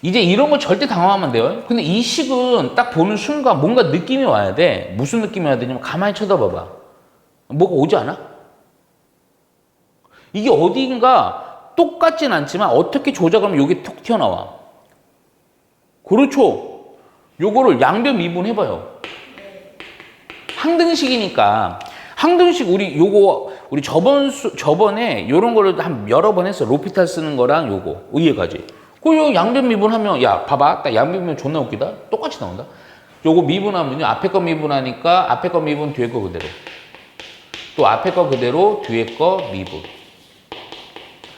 이제 이런 거 절대 당황하면 안 돼요. 근데 이 식은 딱 보는 순간 뭔가 느낌이 와야 돼. 무슨 느낌이 와야 되냐면 가만히 쳐다봐봐. 뭐가 오지 않아? 이게 어딘가 똑같진 않지만 어떻게 조작하면 이게 톡 튀어나와. 그렇죠. 요거를 양변 미분해봐요. 항등식이니까 항등식 우리 저번에 요런 거를 한 여러 번 했어. 로피탈 쓰는 거랑 요거 이해가지. 그 양변 미분하면 야 봐봐 딱 양변 미분 존나 웃기다. 똑같이 나온다. 요거 미분하면요 앞에 거 미분하니까 앞에 거 미분 뒤에 거 그대로. 또 앞에 거 그대로 뒤에 거 미분.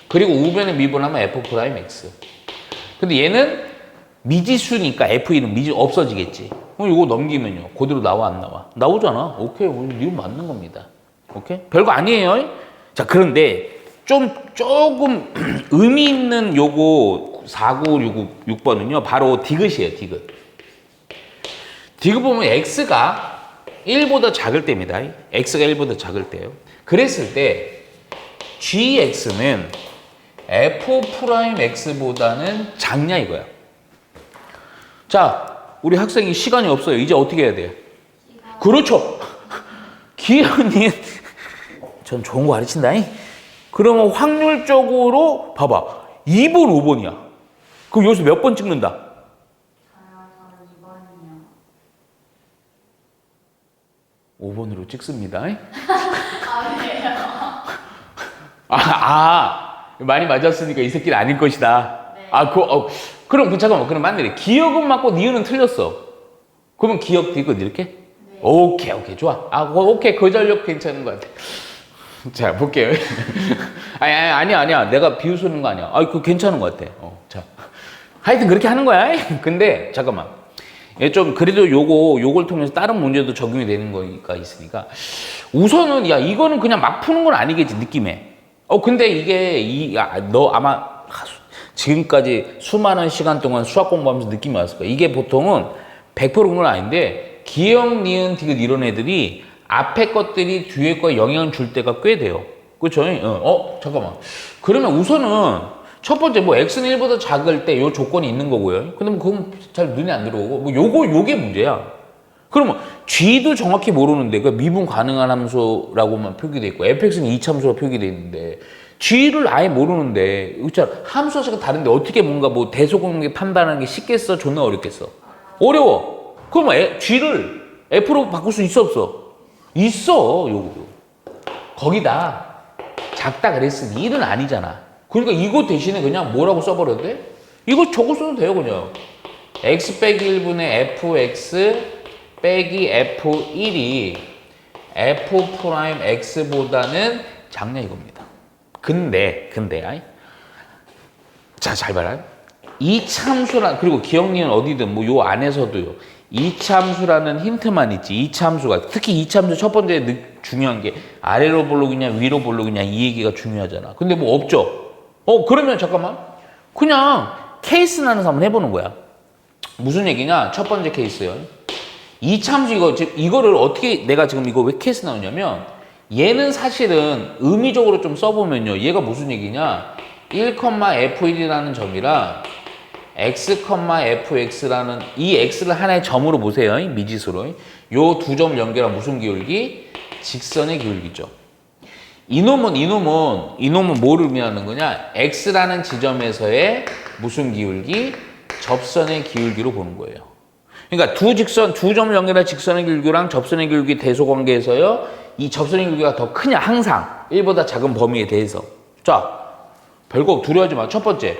그리고 우변에 미분하면 F'X. 근데 얘는 미지수니까 F1은 미지 없어지겠지. 그럼 이거 넘기면요. 그대로 나와 안 나와? 나오잖아. 오케이. 이거 맞는 겁니다. 오케이? 별거 아니에요. 자, 그런데 조금 의미 있는 요거 496번은요. 바로 디귿이에요. 디귿. 디귿 보면 X가 1보다 작을 때입니다. X가 1보다 작을 때요. 그랬을 때 GX는 F'X보다는 작냐 이거야. 자, 우리 학생이 시간이 없어요. 이제 어떻게 해야 돼요? 그렇죠. 기현이 전 좋은 거 가르친다. 그러면 확률적으로 봐봐. 2번, 5번이야. 그럼 여기서 몇 번 찍는다? 저는 2번이요. 5번으로 찍습니다. 아, 네요. 많이 맞았으니까 이 새끼는 아닐 것이다. 네. 그럼 잠깐만. 그럼 맞네. 기억은 맞고 니은은 틀렸어. 그러면 기억 디귿 이렇게? 네. 오케이 좋아. 오케이 그 전력 괜찮은 것 같아. 자 볼게요. 아니야. 내가 비웃는 거 아니야. 그거 괜찮은 것 같아. 자 하여튼 그렇게 하는 거야. 근데 잠깐만. 좀 그래도 요걸 통해서 다른 문제도 적용이 되는 거니까 있으니까 우선은 야 이거는 그냥 막 푸는 건 아니겠지 느낌에. 근데 이게 너 아마 지금까지 수많은 시간 동안 수학 공부하면서 느낌이 왔을 거야. 이게 보통은 100% 그런 건 아닌데 기억, 니은, 디귿 이런 애들이 앞에 것들이 뒤에 거에 영향을 줄 때가 꽤 돼요. 그렇죠? 잠깐만. 그러면 우선은 첫 번째 뭐 x는 1보다 작을 때 요 조건이 있는 거고요. 근데 뭐 그건 잘 눈에 안 들어오고 뭐 요게 문제야. 그러면 g도 정확히 모르는데 그 미분 가능한 함수라고만 표기돼 있고 fx는 이차함수로 표기돼 있는데 g를 아예 모르는데 있잖아. 함수 자체가 다른데 어떻게 뭔가 뭐 대소관계 판단하는 게 쉽겠어? 존나 어렵겠어? 어려워. 그럼 g를 f로 바꿀 수 있어 없어? 있어. 요거 거기다 작다 그랬으니 1은 아니잖아. 그러니까 이거 대신에 그냥 뭐라고 써버려도 돼? 이거 저거 써도 돼요 그냥. x 빼기 1분의 fx 빼기 f1이 f'x보다는 작냐 이겁니다. 근데 자 잘 봐라. 이차함수란 그리고 기억니은 어디든 뭐 요 안에서도요. 이차함수라는 힌트만 있지. 이차함수가 특히 이차함수 첫 번째 중요한 게 아래로 볼록이냐 위로 볼록이냐 이 얘기가 중요하잖아. 근데 뭐 없죠. 그러면 잠깐만 그냥 케이스 나눠서 한번 해보는 거야. 무슨 얘기냐? 첫 번째 케이스요. 이차함수 이거를 어떻게 내가 지금 이거 왜 케이스 나오냐면 얘는 사실은 의미적으로 좀 써보면요. 얘가 무슨 얘기냐? 1,f1이라는 점이랑 x, fx라는 이 x를 하나의 점으로 보세요. 미지수로. 요 두 점 연결한 무슨 기울기? 직선의 기울기죠. 이놈은 뭐를 의미하는 거냐? x라는 지점에서의 무슨 기울기? 접선의 기울기로 보는 거예요. 그러니까 두 점 연결한 직선의 기울기랑 접선의 기울기 대소관계에서요. 이 접선의 기울기가 더 크냐? 항상 1보다 작은 범위에 대해서. 자, 별거 두려워하지 마. 첫 번째.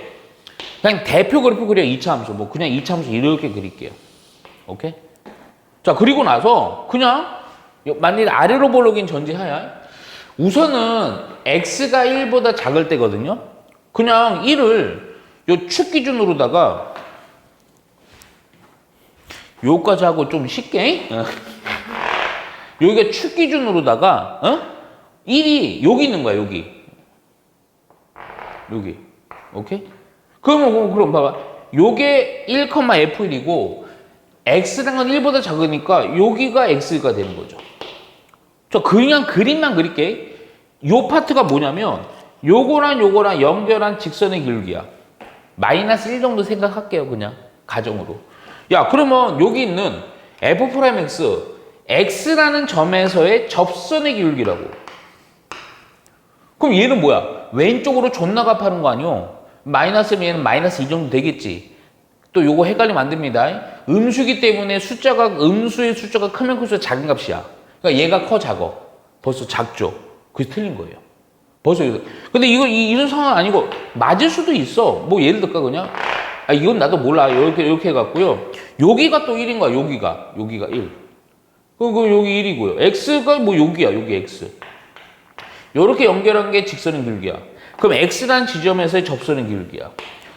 그냥 대표 그래프 그려 2차 함수. 뭐 그냥 2차 함수 이렇게 그릴게요. 오케이? 자, 그리고 나서 그냥 만일 아래로 볼록인 전제하야 우선은 x가 1보다 작을 때거든요. 그냥 1을 요 축 기준으로다가 요까지 하고 좀 쉽게 여기가 축 기준으로다가 1이 여기 있는 거야. 여기 오케이? 그럼 봐봐. 요게 1,f1이고 x라는 건 1보다 작으니까 여기가 x가 되는 거죠. 저 그냥 그림만 그릴게. 요 파트가 뭐냐면 요거랑 연결한 직선의 기울기야. 마이너스 1 정도 생각할게요. 그냥 가정으로. 야 그러면 여기 있는 f'x x라는 점에서의 접선의 기울기라고. 그럼 얘는 뭐야? 왼쪽으로 존나 갚하는 거 아니요? 마이너스면 얘는 마이너스 2 정도 되겠지. 또 요거 헷갈리면 안 됩니다. 음수기 때문에 음수의 숫자가 크면 클수록 작은 값이야. 그러니까 얘가 커 작어. 벌써 작죠. 그래서 틀린 거예요. 벌써. 근데 이런 상황은 아니고 맞을 수도 있어. 뭐 예를 들까 그냥 아, 이건 나도 몰라. 이렇게 해갖고요. 여기가 또 1인 거야. 여기가 1. 그리고 여기 1이고요. x가 뭐 여기야. 여기 x. 이렇게 연결한 게 직선의 길기야. 그럼 x라는 지점에서의 접선의 길기야.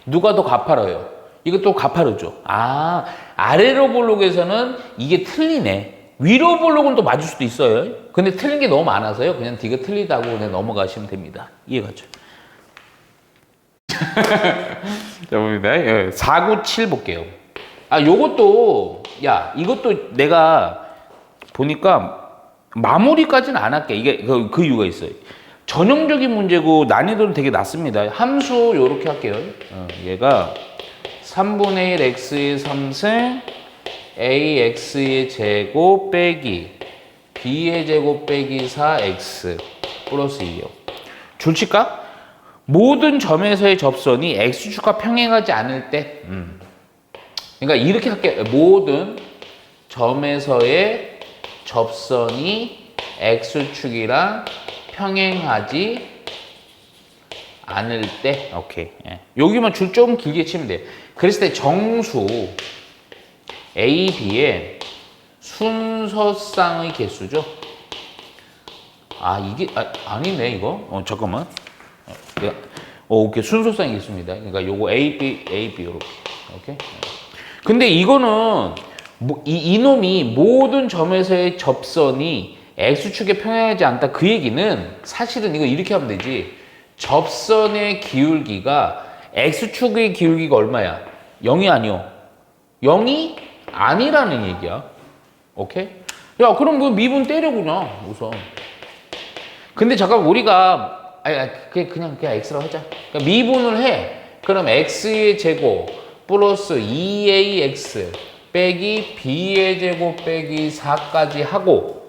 누가 더 가파라요? 이거 또 가파르죠. 아, 아래로 볼록에서는 이게 틀리네. 위로 볼록은 또 맞을 수도 있어요. 근데 틀린 게 너무 많아서요. 그냥 D가 틀리다고 그냥 넘어가시면 됩니다. 이해가죠? 자, 봅니다. 예, 4, 9, 7 볼게요. 아, 요것도, 야, 이것도 내가 보니까 마무리까지는 안 할게. 이게 그 이유가 있어요. 전형적인 문제고 난이도는 되게 낮습니다. 함수 요렇게 할게요. 얘가 3분의 1 x의 3승 ax의 제곱 빼기 b의 제곱 빼기 4x 플러스 2요. 줄칠까? 모든 점에서의 접선이 x축과 평행하지 않을 때 그러니까 이렇게 할게요. 모든 점에서의 접선이 x축이랑 평행하지 않을 때 오케이. 예. 여기만 줄 좀 길게 치면 돼요. 그랬을 때 정수 A, B의 순서쌍의 개수죠. 아, 이게 아니네 이거. 잠깐만. 오케이. 순서쌍의 개수입니다. 그러니까 요거 A, B 이렇게. 오케이. 근데 이거는 뭐 이놈이 모든 점에서의 접선이 x축에 평행하지 않다. 그 얘기는 사실은 이거 이렇게 하면 되지. 접선의 기울기가 x축의 기울기가 얼마야? 0이 아니요. 0이 아니라는 얘기야. 오케이? 야, 그럼 뭐 미분 때려 그냥 우선. 근데 잠깐 우리가 그냥 x라고 하자. 그러니까 미분을 해. 그럼 x의 제곱 플러스 2ax 빼기 b의 제곱 빼기 4까지 하고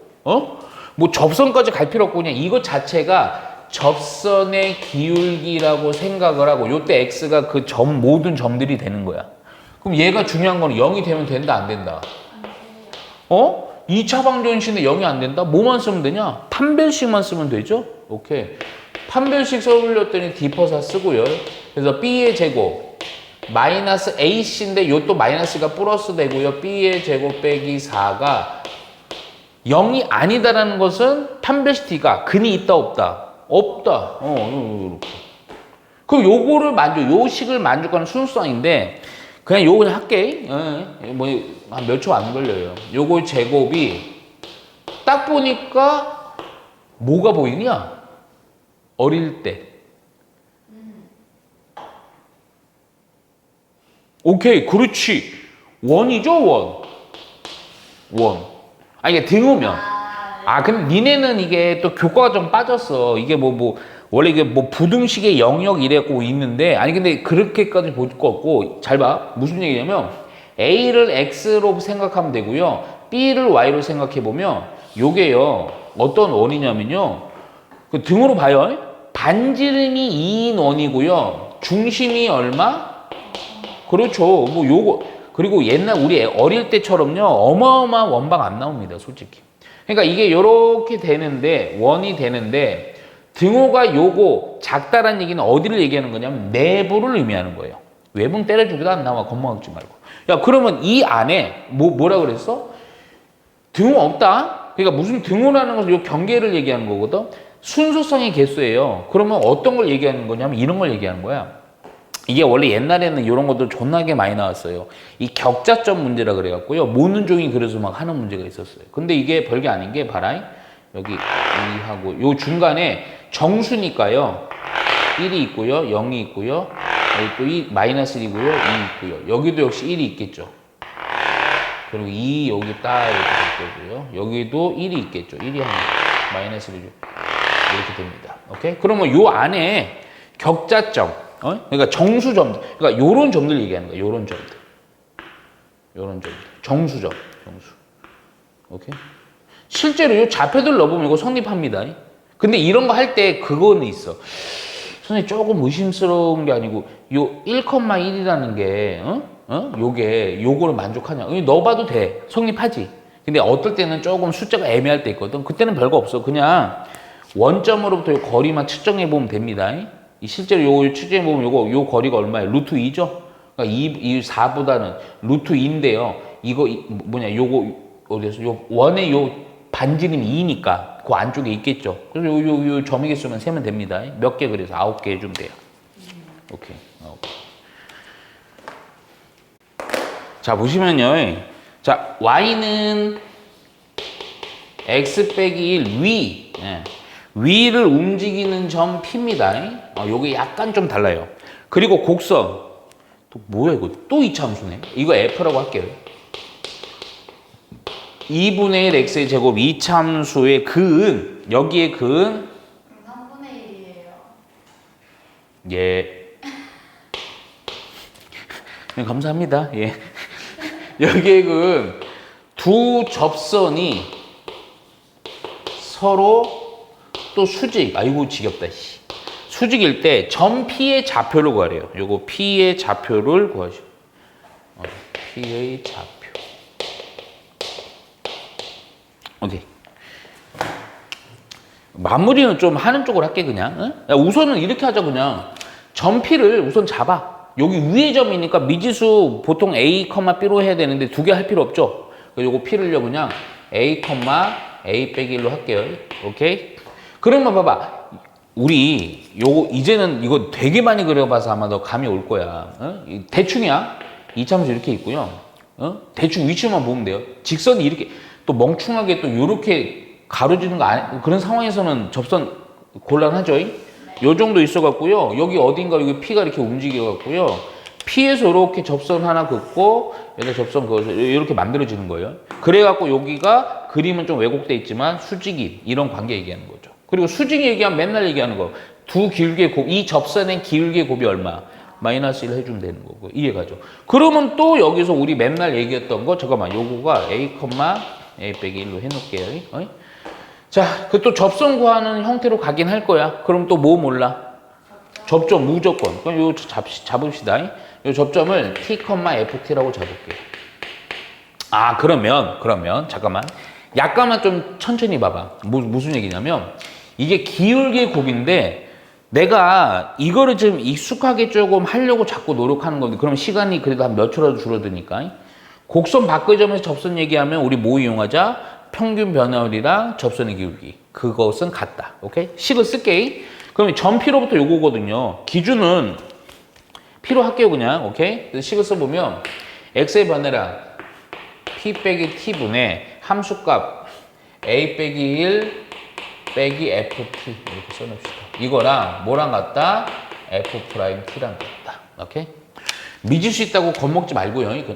뭐 접선까지 갈 필요 없고 그냥 이것 자체가 접선의 기울기라고 생각을 하고 요때 x가 그 모든 점들이 되는 거야. 그럼 얘가 중요한 거는 0이 되면 된다 안 된다? 2차 방정식인데 0이 안 된다? 뭐만 쓰면 되냐? 판별식만 쓰면 되죠? 오케이. 판별식 써올렸더니 디퍼사 쓰고요. 그래서 b의 제곱 마이너스 ac인데 요 또 마이너스가 플러스 되고요. b의 제곱 빼기 4가 0이 아니다라는 것은 판별식 D가 근이 있다 없다? 없다. 이렇게. 그럼 요거를 요 식을 만족하는 순수성인데 그냥 요거 그냥 할게. 뭐 한 몇 초 안 걸려요. 요거 제곱이 딱 보니까 뭐가 보이냐? 어릴 때. 오케이, 그렇지. 원이죠, 원. 이게 등호면. 근데 니네는 이게 또 교과가 좀 빠졌어. 이게 원래 이게 부등식의 영역 이래갖고 있는데, 근데 그렇게까지 볼 거 없고, 잘 봐. 무슨 얘기냐면, A를 X로 생각하면 되고요. B를 Y로 생각해보면, 요게요, 어떤 원이냐면요, 그 등으로 봐요. 반지름이 2인 원이고요. 중심이 얼마? 그렇죠. 요거. 그리고 옛날 우리 어릴 때처럼요, 어마어마한 원방 안 나옵니다, 솔직히. 그러니까 이게 요렇게 되는데, 원이 되는데, 등호가 요거 작다라는 얘기는 어디를 얘기하는 거냐면 내부를 의미하는 거예요. 외부는 때려주기도 안 나와. 겁먹지 말고. 야, 그러면 이 안에 뭐라 그랬어? 등호 없다? 그러니까 무슨 등호라는 것은 요 경계를 얘기하는 거거든. 순서성의 개수예요. 그러면 어떤 걸 얘기하는 거냐면 이런 걸 얘기하는 거야. 이게 원래 옛날에는 이런 것들 존나게 많이 나왔어요. 이 격자점 문제라 그래갖고요. 모는 종이 그래서 막 하는 문제가 있었어요. 근데 이게 별게 아닌 게 봐라. 여기 2하고 요 중간에 정수니까요. 1이 있고요. 0이 있고요. 여기 또 마이너스 1이고요. 2 있고요. 여기도 역시 1이 있겠죠. 그리고 2 여기 딱 이렇게 될 거고요. 여기도 1이 있겠죠. 1이 하나 마이너스 1이죠. 이렇게 됩니다. 오케이? 그러면 요 안에 격자점, 그러니까 정수점, 그러니까 요런 점들 얘기하는 거야. 요런 점들. 정수점, 정수. 오케이? 실제로 이 좌표들 넣어보면 이거 성립합니다. 근데 이런 거 할 때 그거는 있어. 선생님 조금 의심스러운 게 아니고 요 1,1이라는 게 요거를 만족하냐? 넣어봐도 돼. 성립하지. 근데 어떨 때는 조금 숫자가 애매할 때 있거든. 그때는 별거 없어. 그냥 원점으로부터 요 거리만 측정해 보면 됩니다. 실제로 요 측정해 보면 요 거리가 얼마예요? 루트 2죠? 그러니까 이 4보다는 루트 2인데요. 이거 뭐냐 요거 어디서 요 원의 요 반지름 2니까 그 안쪽에 있겠죠. 그래서 요 점의 개수만 세면 됩니다. 몇 개 그래서 9개 해주면 돼요. 오케이. 9개. 자 보시면요. 자 y는 x 빼기 1 위. 예. 위를 움직이는 점 P입니다. 요게 약간 좀 달라요. 그리고 곡선. 또 뭐야 이거? 또 이차함수네. 이거 F라고 할게요. 2분의 1 x의 제곱 이차함수의 근은 여기에 근 3분의 1이에요. 예. 네, 감사합니다. 예. 여기에 근 두 접선이 서로 또 수직. 아이고 지겹다. 씨. 수직일 때 점 P의 좌표를 구하래요. 요거 P의 좌표를 구하시오. P의 좌표. 오케이. 마무리는 좀 하는 쪽으로 할게 그냥. 응? 야, 우선은 이렇게 하자 그냥. 점 P를 우선 잡아. 여기 위에 점이니까 미지수 보통 A, B로 해야 되는데 두 개 할 필요 없죠. 그래서 요거 P를요 그냥 A, A 빼기 1로 할게요. 오케이? 그러면 봐봐. 우리 요거 이제는 이거 되게 많이 그려봐서 아마 너 감이 올 거야. 어? 대충이야. 이차함수 이렇게 있고요. 어? 대충 위치만 보면 돼요. 직선이 이렇게 또 멍충하게 또 이렇게 가로지는 거 그런 상황에서는 접선 곤란하죠. 요 정도 있어 갖고요. 여기 어딘가 여기 P가 이렇게 움직여 갖고요. P에서 이렇게 접선 하나 긋고 여기다 접선 그어서 이렇게 만들어지는 거예요. 그래 갖고 여기가 그림은 좀 왜곡돼 있지만 수직인 이런 관계 얘기하는 거죠. 그리고 수직 얘기하면 맨날 얘기하는 거. 두 길게 곱, 이 접선의 길게 곱이 얼마? 마이너스 1 해주면 되는 거고. 이해가죠? 그러면 또 여기서 우리 맨날 얘기했던 거, 잠깐만, 요거가 A, A 빼기 1로 해놓을게요. 어이? 자, 그 또 접선 구하는 형태로 가긴 할 거야. 그럼 또 뭐 몰라? 접점 무조건. 그럼 요 잡읍시다. 요 접점을 T, FT라고 잡을게요. 아, 그러면, 잠깐만. 약간만 좀 천천히 봐봐. 무슨 얘기냐면, 이게 기울기 곱인데, 내가 이거를 좀 익숙하게 조금 하려고 자꾸 노력하는 건데, 그럼 시간이 그래도 한 몇 초라도 줄어드니까. 곡선 바꿔 점에서 접선 얘기하면 우리 뭐 이용하자? 평균 변화율이랑 접선의 기울기. 그것은 같다. 오케이? 식을 쓸게. 그럼 점 P로부터 요거거든요. 기준은 P로 할게요, 그냥. 오케이? 그래서 식을 써보면, X의 변화량 P 빼기 T분의 함수값 A 빼기 1 빼기 FT. 이렇게 써놓읍시다. 이거랑 뭐랑 같다? F 프라임 T랑 같다. 오케이? 미질 수 있다고 겁먹지 말고요. 이거.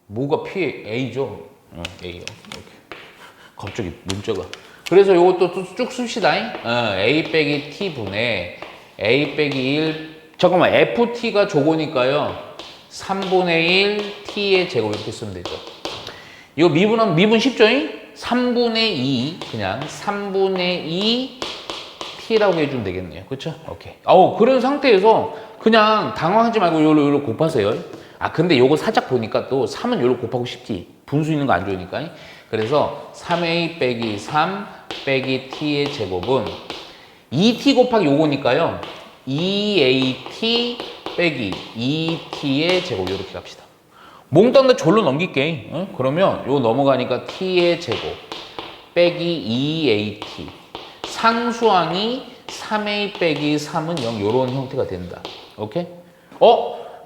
뭐가 P, A죠? A요. 오케이. 갑자기 문자가. 그래서 요것도 쭉 씁시다. A 빼기 T분의 A 빼기 1. 잠깐만, FT가 저거니까요. 3분의 1 T의 제곱 이렇게 쓰면 되죠. 이거 미분하면 미분 쉽죠? 3분의 2, 그냥 3분의 2 T라고 해주면 되겠네요. 그렇죠? 오케이. 그런 상태에서 그냥 당황하지 말고 요로 곱하세요. 아, 근데 요거 살짝 보니까 또 3은 요로 곱하고 싶지. 분수 있는 거 안 좋으니까. 그래서 3A 빼기 3 빼기 T의 제곱은 2T 곱하기 요거니까요. 2AT 빼기 2T의 제곱 이렇게 갑시다. 몽땅 다 절로 넘길게. 그러면 요 넘어가니까 T의 제곱 빼기 2AT 상수항이 3A 빼기 3은 0 요런 형태가 된다. 오케이?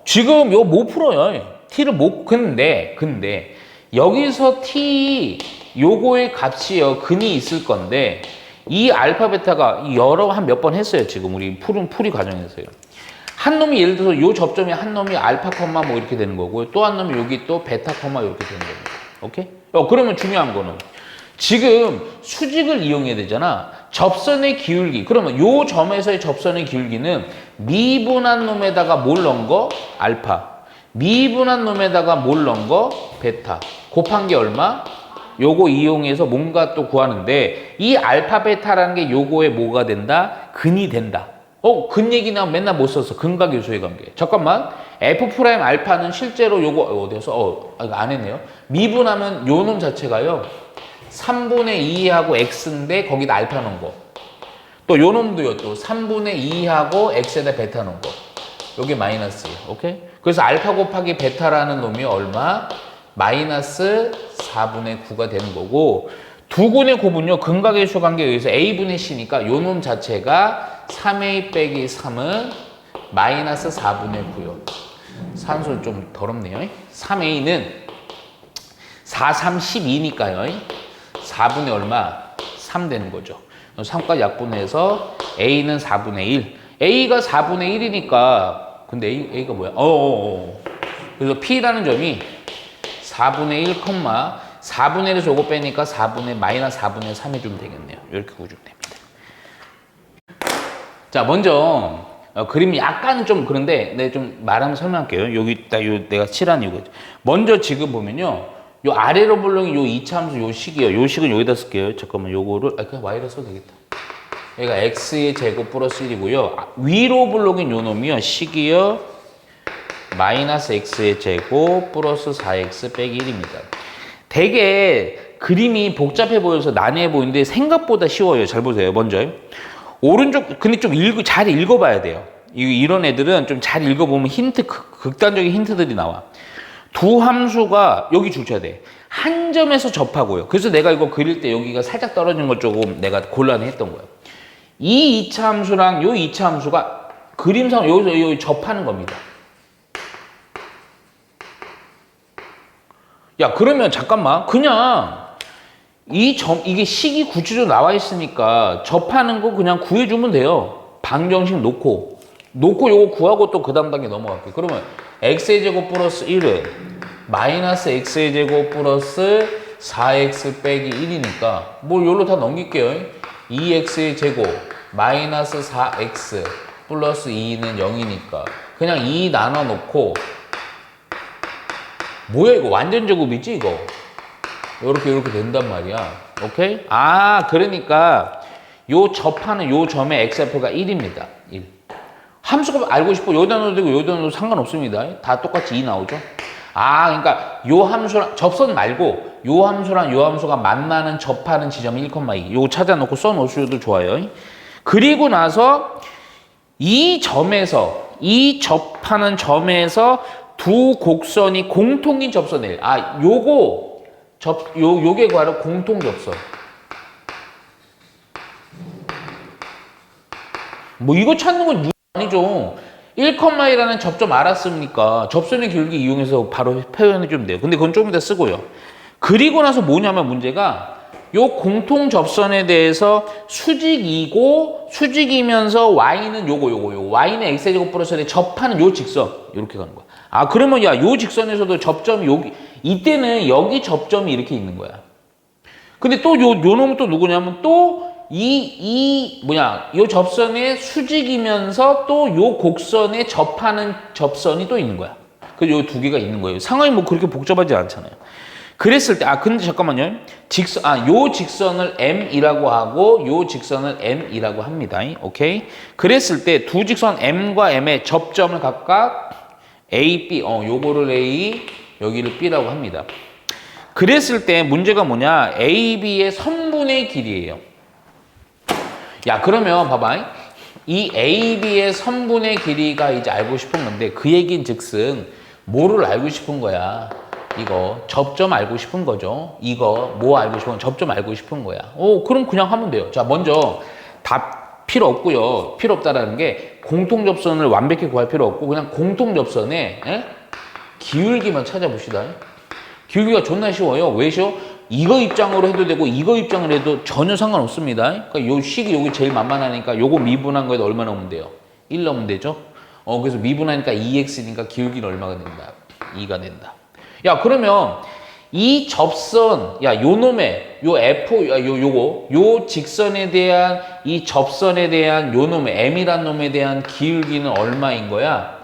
지금 요 못 풀어요. T를 못 근데 여기서 T 요거의 값이요. 근이 있을 건데 이 알파 베타가 여러 한 몇 번 했어요. 지금 우리 풀이 과정에서요. 한 놈이 예를 들어서 요 접점이 한 놈이 알파 콤마 뭐 이렇게 되는 거고요. 또 한 놈이 여기 또 베타 콤마 이렇게 되는 겁니다. 오케이? 그러면 중요한 거는 지금 수직을 이용해야 되잖아. 접선의 기울기. 그러면 요 점에서의 접선의 기울기는 미분한 놈에다가 뭘 넣은 거? 알파. 미분한 놈에다가 뭘 넣은 거? 베타. 곱한 게 얼마? 요거 이용해서 뭔가 또 구하는데 이 알파 베타라는 게 요거에 뭐가 된다? 근이 된다. 근 얘기 나오면 맨날 못 썼어. 근과 교수의 관계. 잠깐만. F 프라임 알파는 실제로 요거 어디서 안 했네요. 미분하면 요 놈 자체가요. 3분의 2하고 x인데 거기다 알파 넣은 거. 또 요 놈도요. 또 3분의 2하고 x에다 베타 넣은 거. 요게 마이너스. 오케이? 그래서 알파 곱하기 베타라는 놈이 얼마? 마이너스 4분의 9가 되는 거고, 두군의 곱은요, 근각의 수 관계에 의해서 a분의 c니까 요 놈 자체가 3a 빼기 3은 마이너스 4분의 9요. 산수 좀 더럽네요. 3a는 4, 3, 12니까요. 4분의 얼마? 3 되는 거죠. 3까지 약분해서 a는 4분의 1. a가 4분의 1이니까, 근데 a가 뭐야? 그래서 p라는 점이 4분의 1, 4분의 1에서 요거 빼니까 4분의 마이너스 4분의 3 해주면 되겠네요. 이렇게 구해주면 됩니다. 자, 먼저 그림이 약간 좀 그런데 내가 좀 말하면 설명할게요. 여기 있다, 요 내가 칠한 이유가. 먼저 지금 보면요, 요 아래로 물렁이 요 이차함수 요 식이요. 요 식은 여기다 쓸게요. 잠깐만, 요거를 그냥 y로 써도 되겠다. 여기가 x의 제곱 플러스 1이고요. 위로 물렁인 요 놈이요, 식이요, 마이너스 x의 제곱 플러스 4x 빼기 1입니다. 되게 그림이 복잡해 보여서 난해해 보이는데 생각보다 쉬워요. 잘 보세요. 먼저 오른쪽, 근데 좀 잘 읽어봐야 돼요. 이런 애들은 좀 잘 읽어보면 힌트, 극단적인 힌트들이 나와. 두 함수가 여기 주셔야 돼. 한 점에서 접하고요. 그래서 내가 이거 그릴 때 여기가 살짝 떨어진 걸 조금 내가 곤란했던 거예요. 이 2차 함수랑 요 2차 함수가 그림상 여기서 여기 접하는 겁니다. 야, 그러면 잠깐만, 그냥 이게 식이 구체적으로 나와 있으니까 접하는 거 그냥 구해주면 돼요. 방정식 놓고 요거 구하고 또 그 다음 단계 넘어갈게요. 그러면 x의 제곱 플러스 1은 마이너스 x의 제곱 플러스 4x 빼기 1이니까 뭐 요로 다 넘길게요. 2x의 제곱 마이너스 4x 플러스 2는 0이니까 그냥 2 나눠 놓고, 뭐야 이거 완전 제곱이지 이거. 이렇게 된단 말이야. 오케이? 그러니까 요 접하는 요 점의 x좌표가 1입니다. 1. 함수가 알고 싶어. 여기다 넣어도 되고 여기다 넣어도 상관없습니다. 다 똑같이 2 나오죠? 그러니까 요 함수랑 접선 말고 요 함수랑 요 함수가 만나는 접하는 지점이 1,2. 요거 찾아놓고 써놓으셔도 좋아요. 그리고 나서 이 접하는 점에서 두 곡선이 공통인 접선을 요게 바로 공통 접선. 뭐 이거 찾는 건 아니죠. 1,2라는 접점 알았습니까? 접선의 길기 이용해서 바로 표현해 주면 돼요. 근데 그건 좀 이따 쓰고요. 그리고 나서 뭐냐면 문제가 요 공통 접선에 대해서 수직이면서 y는 요거 y는 x의 제곱 플러스 1에 접하는 요 직선 이렇게 가는 거야. 그러면 요 직선에서도 접점이 여기, 이때는 여기 접점이 이렇게 있는 거야. 근데 또 요 놈은 또 누구냐면 또 요 접선에 수직이면서 또 요 곡선에 접하는 접선이 또 있는 거야. 그래서 요 두 개가 있는 거예요. 상황이 뭐 그렇게 복잡하지 않잖아요. 그랬을 때, 근데 잠깐만요. 요 직선을 M이라고 하고, 요 직선을 N이라고 합니다. 오케이? 그랬을 때, 두 직선 M과 M의 접점을 각각 A, B, 요거를 A, 여기를 B라고 합니다. 그랬을 때 문제가 뭐냐? A, B의 선분의 길이에요. 야, 그러면 봐봐. 이 A, B의 선분의 길이가 이제 알고 싶은 건데, 그 얘기인 즉슨, 뭐를 알고 싶은 거야? 이거 접점 알고 싶은 거죠. 이거 뭐 알고 싶은 거? 접점 알고 싶은 거야. 그럼 그냥 하면 돼요. 자, 먼저 답 필요 없고요. 필요 없다라는 게 공통 접선을 완벽히 구할 필요 없고 그냥 공통 접선에 기울기만 찾아봅시다. 기울기가 존나 쉬워요. 왜 쉬워? 이거 입장으로 해도 되고 이거 입장으로 해도 전혀 상관없습니다. 그러니까 요 식이 여기 제일 만만하니까 요거 미분한 거에다 얼마 넣으면 돼요? 1 넣으면 되죠. 그래서 미분하니까 2x니까 기울기는 얼마가 된다? 2가 된다. 야, 그러면 이 접선, 요 놈의, 요 F, 요 직선에 대한, 이 접선에 대한 요 놈의, M이란 놈에 대한 기울기는 얼마인 거야?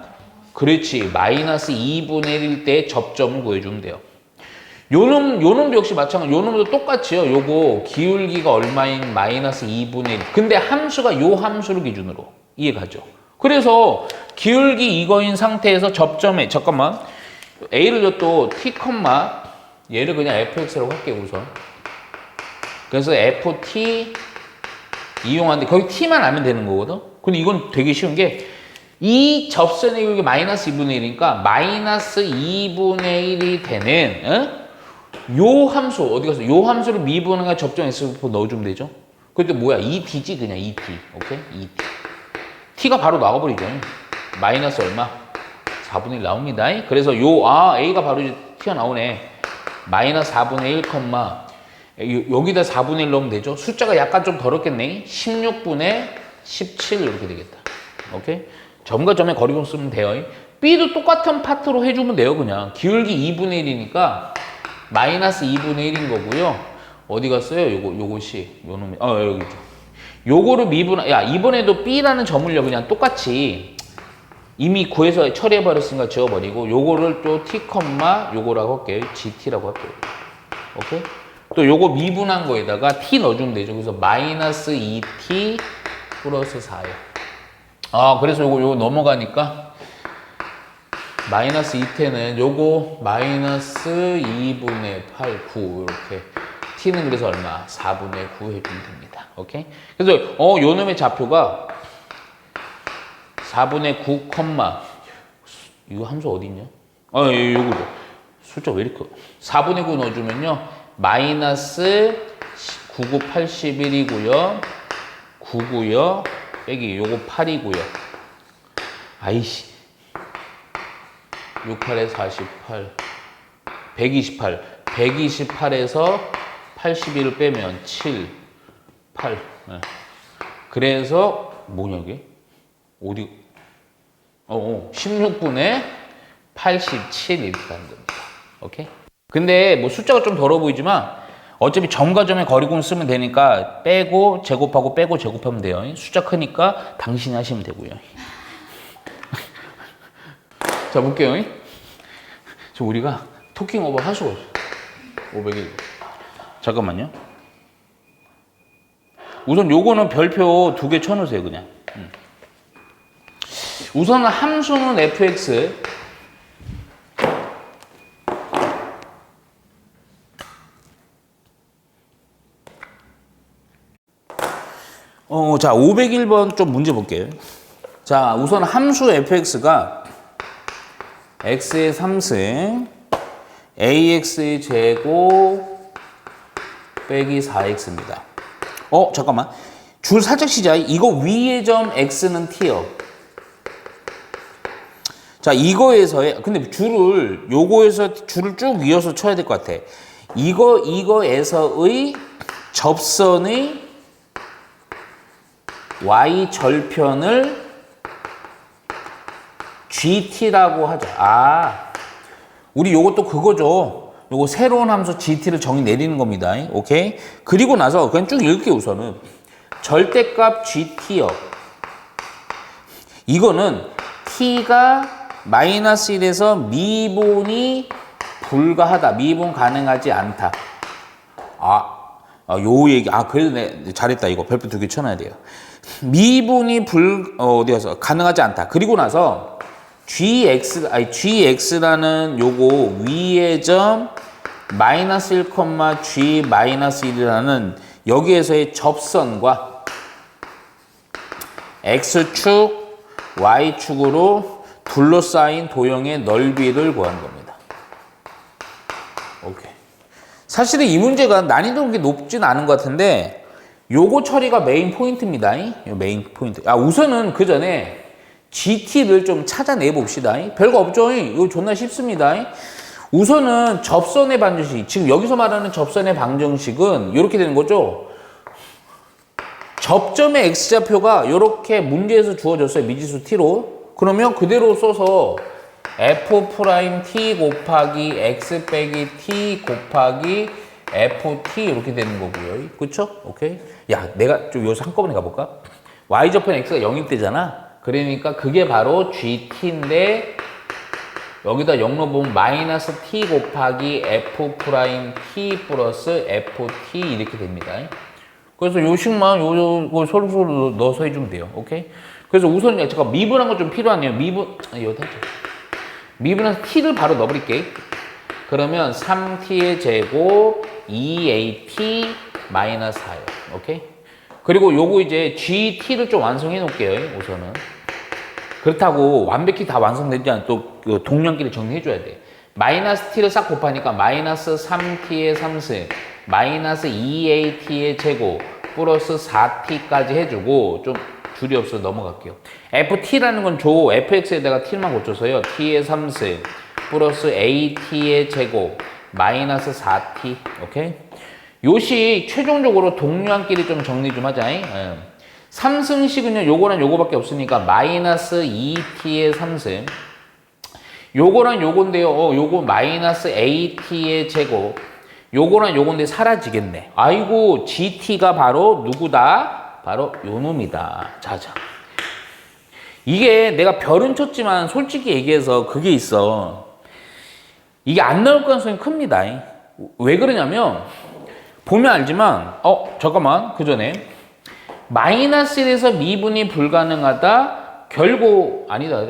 그렇지. 마이너스 2분의 1일 때 접점을 구해주면 돼요. 요 놈도 역시 마찬가지. 요 놈도 똑같이요. 요거 기울기가 얼마인 마이너스 2분의 1. 근데 함수가 요 함수를 기준으로 이해가죠. 그래서 기울기 이거인 상태에서 접점에, 잠깐만. A를 또 T, 얘를 그냥 fx라고 할게요, 우선. 그래서 ft 이용하는데 거기 t만 알면 되는 거거든. 근데 이건 되게 쉬운 게 이 접선의 교육이 마이너스 2분의 1이니까 마이너스 2분의 1이 되는 요 함수 어디 가서 요 함수를 미분한과 접점 X표 넣어주면 되죠. 그때 뭐야? 2t지 그냥 2t. 오케이? 2t. t가 바로 나와버리죠. 마이너스 얼마? 4분의 1 나옵니다. 그래서 A가 바로 이제 t가 나오네. 마이너스 4분의 1, 여기다 4분의 1 넣으면 되죠. 숫자가 약간 좀 더럽겠네. 16분의 17 이렇게 되겠다. 오케이? 점과 점의 거리공 쓰면 돼요. B도 똑같은 파트로 해주면 돼요. 그냥 기울기 2분의 1이니까 마이너스 2분의 1인 거고요. 어디 갔어요? 요것이 요 놈이 여기 있죠. 요거를 이번에도 B라는 점을요 그냥 똑같이 이미 구해서 처리해 버렸으니까 지워버리고 요거를 또 T, 요거라고 할게요. GT라고 할게요. 오케이? 또 요거 미분한 거에다가 T 넣어주면 되죠. 그래서 마이너스 2T 플러스 4예요. 그래서 요거 넘어가니까 마이너스 2T는 요거 마이너스 2분의 8, 9 이렇게 T는 그래서 얼마? 4분의 9 해주면 됩니다. 오케이? 그래서 요 놈의 좌표가 4분의 9, 이거 함수 어디 있냐? 요거죠. 숫자 왜 이렇게 4분의 9 넣어주면요 마이너스 99, 81이고요 9고요 빼기 요거 8이고요 아이씨 68에 48 128에서 81을 빼면 7 8 네. 그래서 뭐냐 이게? 어디 16분의 87 이렇게 가는 겁니다. 오케이? 근데 뭐 숫자가 좀 더러 보이지만 어차피 점과 점의 거리공 쓰면 되니까 빼고 제곱하고 빼고 제곱하면 돼요. 숫자 크니까 당신이 하시면 되고요. 자 볼게요. 지금 우리가 토킹 오버 하수가 501. 잠깐만요. 우선 요거는 별표 2개 쳐놓으세요 그냥. 우선은 함수는 fx 자 501번 좀 문제 볼게요. 자 우선 함수 fx가 x의 3승 ax의 제곱 빼기 4x입니다. 잠깐만 줄 살짝 쉬자. 이거 위의 점 x는 t요. 자 이거에서의 근데 요거에서 줄을 쭉 이어서 쳐야 될 것 같아. 이거에서의 접선의 y 절편을 gt라고 하자. 우리 요것도 그거죠. 요거 새로운 함수 gt를 정의 내리는 겁니다. 오케이? 그리고 나서 그냥 쭉 읽을게요. 우선은 절대값 gt요. 이거는 t가 마이너스 1에서 미분이 불가하다. 미분 가능하지 않다. 요 얘기. 그래도 잘했다. 이거 별표 2개 쳐놔야 돼요. 미분이 어디 가서 가능하지 않다. 그리고 나서 gx라는 요거 위의 점 마이너스 1, g 마이너스 1이라는 여기에서의 접선과 x축, y축으로 둘러싸인 도형의 넓이를 구하는 겁니다. 오케이. 사실은 이 문제가 난이도가 그렇게 높진 않은 것 같은데 요거 처리가 메인 포인트입니다. 요 메인 포인트. 우선은 그 전에 GT를 좀 찾아내 봅시다. 별거 없죠? 이거 존나 쉽습니다. 우선은 접선의 방정식. 지금 여기서 말하는 접선의 방정식은 이렇게 되는 거죠. 접점의 x좌표가 이렇게 문제에서 주어졌어요. 미지수 t로. 그러면 그대로 써서 f' 곱하기 x 빼기 t 곱하기 ft 이렇게 되는 거고요. 그쵸? 오케이. 내가 좀 여기서 한꺼번에 가볼까? y좌편 x가 0일 때잖아. 그러니까 그게 바로 gt인데 여기다 0 넣어보면 마이너스 t 곱하기 f' 플러스 ft 이렇게 됩니다. 그래서 요 식만 요거 서로 넣어서 해주면 돼요. 오케이? 그래서 우선 잠깐 미분한 거 좀 필요하네요. 미분해서 t를 바로 넣어버릴게. 그러면 3t의 제곱 2at 마이너스 4요. 오케이? 그리고 요거 이제 gt를 좀 완성해 놓을게요. 우선은. 그렇다고 완벽히 다 완성되지 않아. 또그 동량끼리 정리해줘야 돼. 마이너스 t를 싹 곱하니까 마이너스 3t의 3승, 마이너스 2at의 제곱, 플러스 4t까지 해주고, 좀 줄이 없어서 넘어갈게요. ft라는 건 줘. fx에다가 t만 고쳐서요. t의 3승, 플러스 at의 제곱, 마이너스 4t. 오케이? 요식 최종적으로 동량끼리 좀 정리 좀 하자. 3승식은요, 요거랑 요거밖에 없으니까 마이너스 2t의 3승. 요거랑 요건데요. 요거 마이너스 at의 제곱. 요거랑 요건데 사라지겠네. 아이고, gt가 바로 누구다? 바로 요 놈이다. 자자. 이게 내가 별은 쳤지만 솔직히 얘기해서 그게 있어. 이게 안 나올 가능성이 큽니다. 왜 그러냐면 보면 알지만 잠깐만 그 전에 마이너스 1에서 미분이 불가능하다. 결국 아니다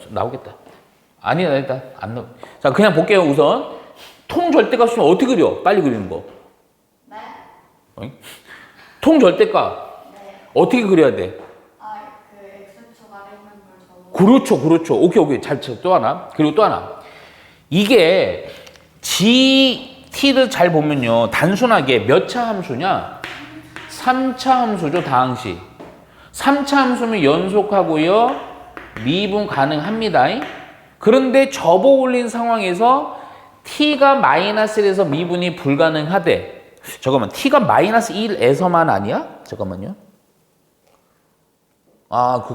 나오겠다. 아니다 일단 안 나오. 자 그냥 볼게요. 우선 통절대값은 어떻게 그려? 빨리 그리는 거. 네. 통절대값 네. 어떻게 그려야 돼? 그 x축 아래 있는 걸 적어. 그렇죠. 오케이 잘 쳐. 또 하나. 그리고 또 하나. 이게 GT를 잘 보면요. 단순하게 몇 차 함수냐? 3차 함수죠. 다항식. 3차 함수면 연속하고요. 미분 가능합니다. 그런데 접어 올린 상황에서 t가 마이너스 1에서 미분이 불가능하대. 잠깐만. t가 마이너스 1에서만 아니야? 잠깐만요.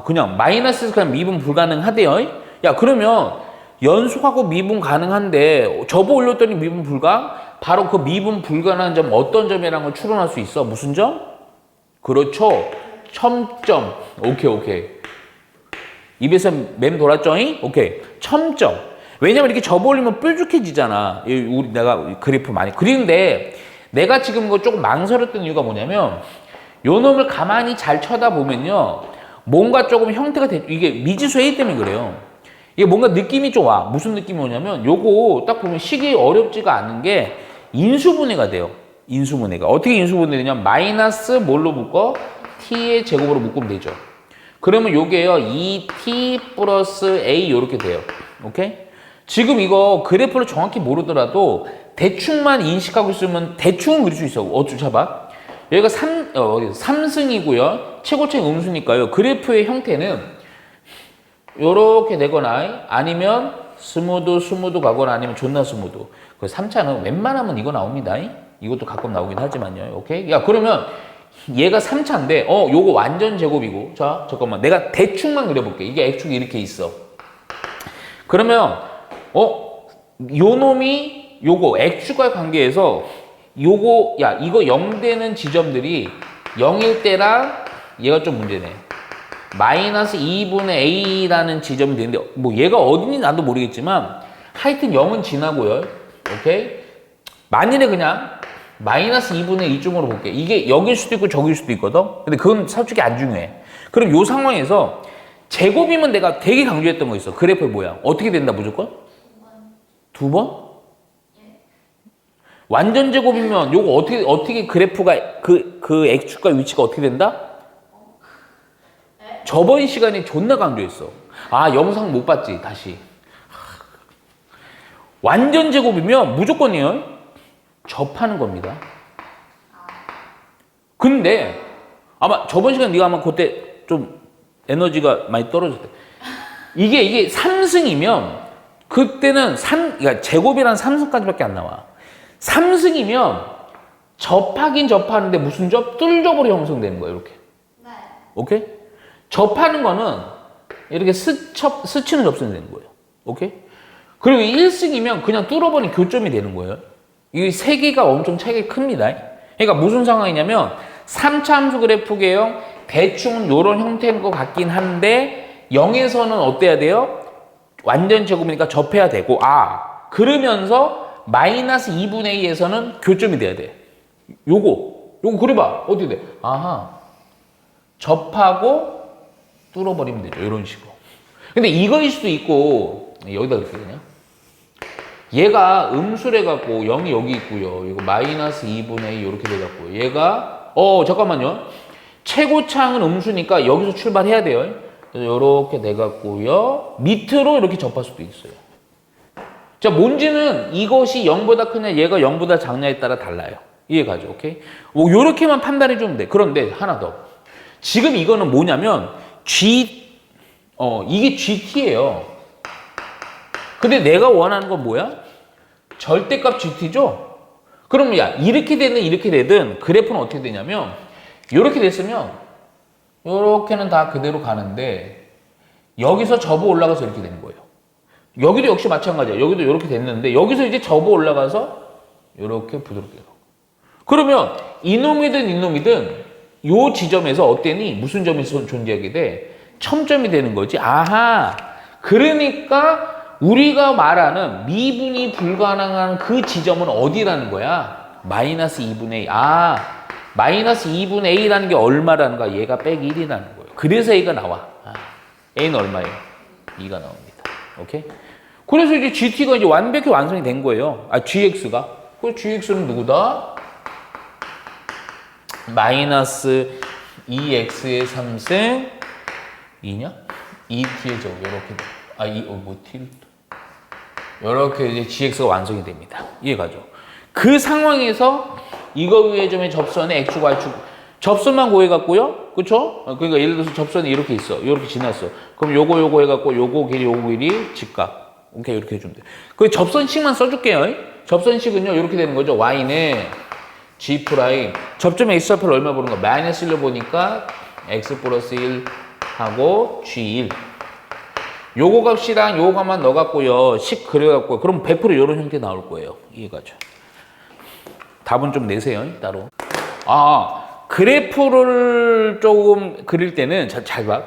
그냥 마이너스에서 그냥 미분 불가능하대요. 야 그러면 연속하고 미분 가능한데 접어 올렸더니 미분 불가? 바로 그 미분 불가능한 점 어떤 점이라는 걸 추론할 수 있어? 무슨 점? 그렇죠. 첨점. 오케이. 입에서 맴 돌았죠? 오케이. 첨점. 왜냐면 이렇게 접어 올리면 뾰족해지잖아. 내가 그래프 많이 그리는데 내가 지금 이거 조금 망설였던 이유가 뭐냐면 요 놈을 가만히 잘 쳐다보면요. 뭔가 조금 형태가 이게 미지수 A 때문에 그래요. 이게 뭔가 느낌이 좀 와. 무슨 느낌이 오냐면 요거 딱 보면 식이 어렵지가 않은 게 인수분해가 돼요. 인수분해가. 어떻게 인수분해가 되냐면 마이너스 뭘로 묶어? t의 제곱으로 묶으면 되죠. 그러면 요게요. 2t 플러스 a 요렇게 돼요. 오케이? 지금 이거 그래프를 정확히 모르더라도 대충만 인식하고 있으면 대충은 그릴 수 있어. 봐봐. 여기가 3승이고요. 최고차의 음수니까요. 그래프의 형태는 요렇게 되거나 아니면 스무드 가거나 아니면 존나 스무드. 그 3차는 웬만하면 이거 나옵니다. 이것도 가끔 나오긴 하지만요. 오케이? 야 그러면 얘가 3차인데 요거 완전 제곱이고 자 잠깐만 내가 대충만 그려볼게. 이게 x축이 이렇게 있어. 그러면 요 놈이 요거 x축과의 관계에서 요거 이거 0 되는 지점들이 0일 때랑 얘가 좀 문제네. 마이너스 2분의 a라는 지점이 되는데 뭐 얘가 어딘지 나도 모르겠지만 하여튼 0은 지나고요. 오케이? 만일에 그냥 마이너스 2분의 2점으로 볼게. 이게 여길 수도 있고 저길 수도 있거든. 근데 그건 솔직히 안 중요해. 그럼 요 상황에서 제곱이면 내가 되게 강조했던 거 있어. 그래프의 모양. 어떻게 된다 무조건? 두 번? 완전 제곱이면 요거 어떻게 그래프가 그 x축과 위치가 어떻게 된다? 저번 시간에 존나 강조했어. 영상 못 봤지 다시. 완전 제곱이면 무조건이에요. 접하는 겁니다. 근데 아마 저번 시간 네가 아마 그때 좀 에너지가 많이 떨어졌대. 이게 3승이면 그때는 그러니까 제곱이란 3승까지밖에 안 나와. 3승이면 접하긴 접하는데 무슨 접? 뚫접으로 형성되는 거예요. 이렇게. 네. 오케이? 접하는 거는 이렇게 스치는 접선이 되는 거예요. 오케이? 그리고 1승이면 그냥 뚫어버린 교점이 되는 거예요. 이 세 개가 엄청 차이가 큽니다. 그러니까 무슨 상황이냐면 3차 함수 그래프계요. 대충 이런 형태인 것 같긴 한데 0에서는 어때야 돼요? 완전 제곱이니까 접해야 되고 그러면서 마이너스 2분의 2에서는 교점이 돼야 돼. 요거 그려봐. 어떻게 돼? 접하고 뚫어버리면 되죠. 이런 식으로. 근데 이거일 수도 있고 여기다 그렇게 그냥 얘가 음수래 갖고 0이 여기 있고요. 이거 마이너스 2분의 2 이렇게 돼 갖고 얘가 잠깐만요. 최고차항은 음수니까 여기서 출발해야 돼요. 이렇게 돼갖고요. 밑으로 이렇게 접할 수도 있어요. 자, 뭔지는 이것이 0보다 크냐, 얘가 0보다 작냐에 따라 달라요. 이해가죠? 오케이? 뭐, 요렇게만 판단해 주면 돼. 그런데 하나 더. 지금 이거는 뭐냐면, 이게 GT예요. 근데 내가 원하는 건 뭐야? 절대값 GT죠? 그럼 야, 이렇게 되든 이렇게 되든 그래프는 어떻게 되냐면, 요렇게 됐으면, 요렇게는 다 그대로 가는데, 여기서 접어 올라가서 이렇게 되는 거예요. 여기도 역시 마찬가지야. 여기도 이렇게 됐는데 여기서 이제 접어 올라가서 이렇게 부드럽게. 그러면 이놈이든 이놈이든 요 지점에서 어때니? 무슨 점이 존재하게 돼? 첨점이 되는 거지. 아하. 그러니까 우리가 말하는 미분이 불가능한 그 지점은 어디라는 거야? 마이너스 2분의 A. 아, 마이너스 2분의 A라는 게 얼마라는 거야? 얘가 빼기 1이라는 거예요. 그래서 A가 나와. A는 얼마예요? 2가 나옵니다. 오케이? 그래서 이제 GT가 이제 완벽히 완성이 된 거예요. GX가. 그 GX는 누구다? 마이너스 2x의 3승 2냐? 2t의 제곱. 요렇게. 요렇게 이제 GX가 완성이 됩니다. 이해가죠? 그 상황에서 이거 위에 점의 접선에 X축, Y축. 접선만 구해갖고요. 그쵸? 그러니까 예를 들어서 접선이 이렇게 있어. 이렇게 지났어. 그럼 요거 해갖고 요거 길이 직각. 오케이, 이렇게 해주면 돼. 그 접선식만 써줄게요. 접선식은요, 이렇게 되는 거죠. Y는 G 프라임. 접점의 X좌표를 얼마 보는 거? 마이너스 1로 보니까 X 플러스 1 하고 G1. 요거 값이랑 요거 값만 넣어갖고요. 식 그려갖고요. 그럼 100% 이런 형태 나올 거예요. 이해가죠? 답은 좀 내세요, 따로. 그래프를 조금 그릴 때는 잘 봐.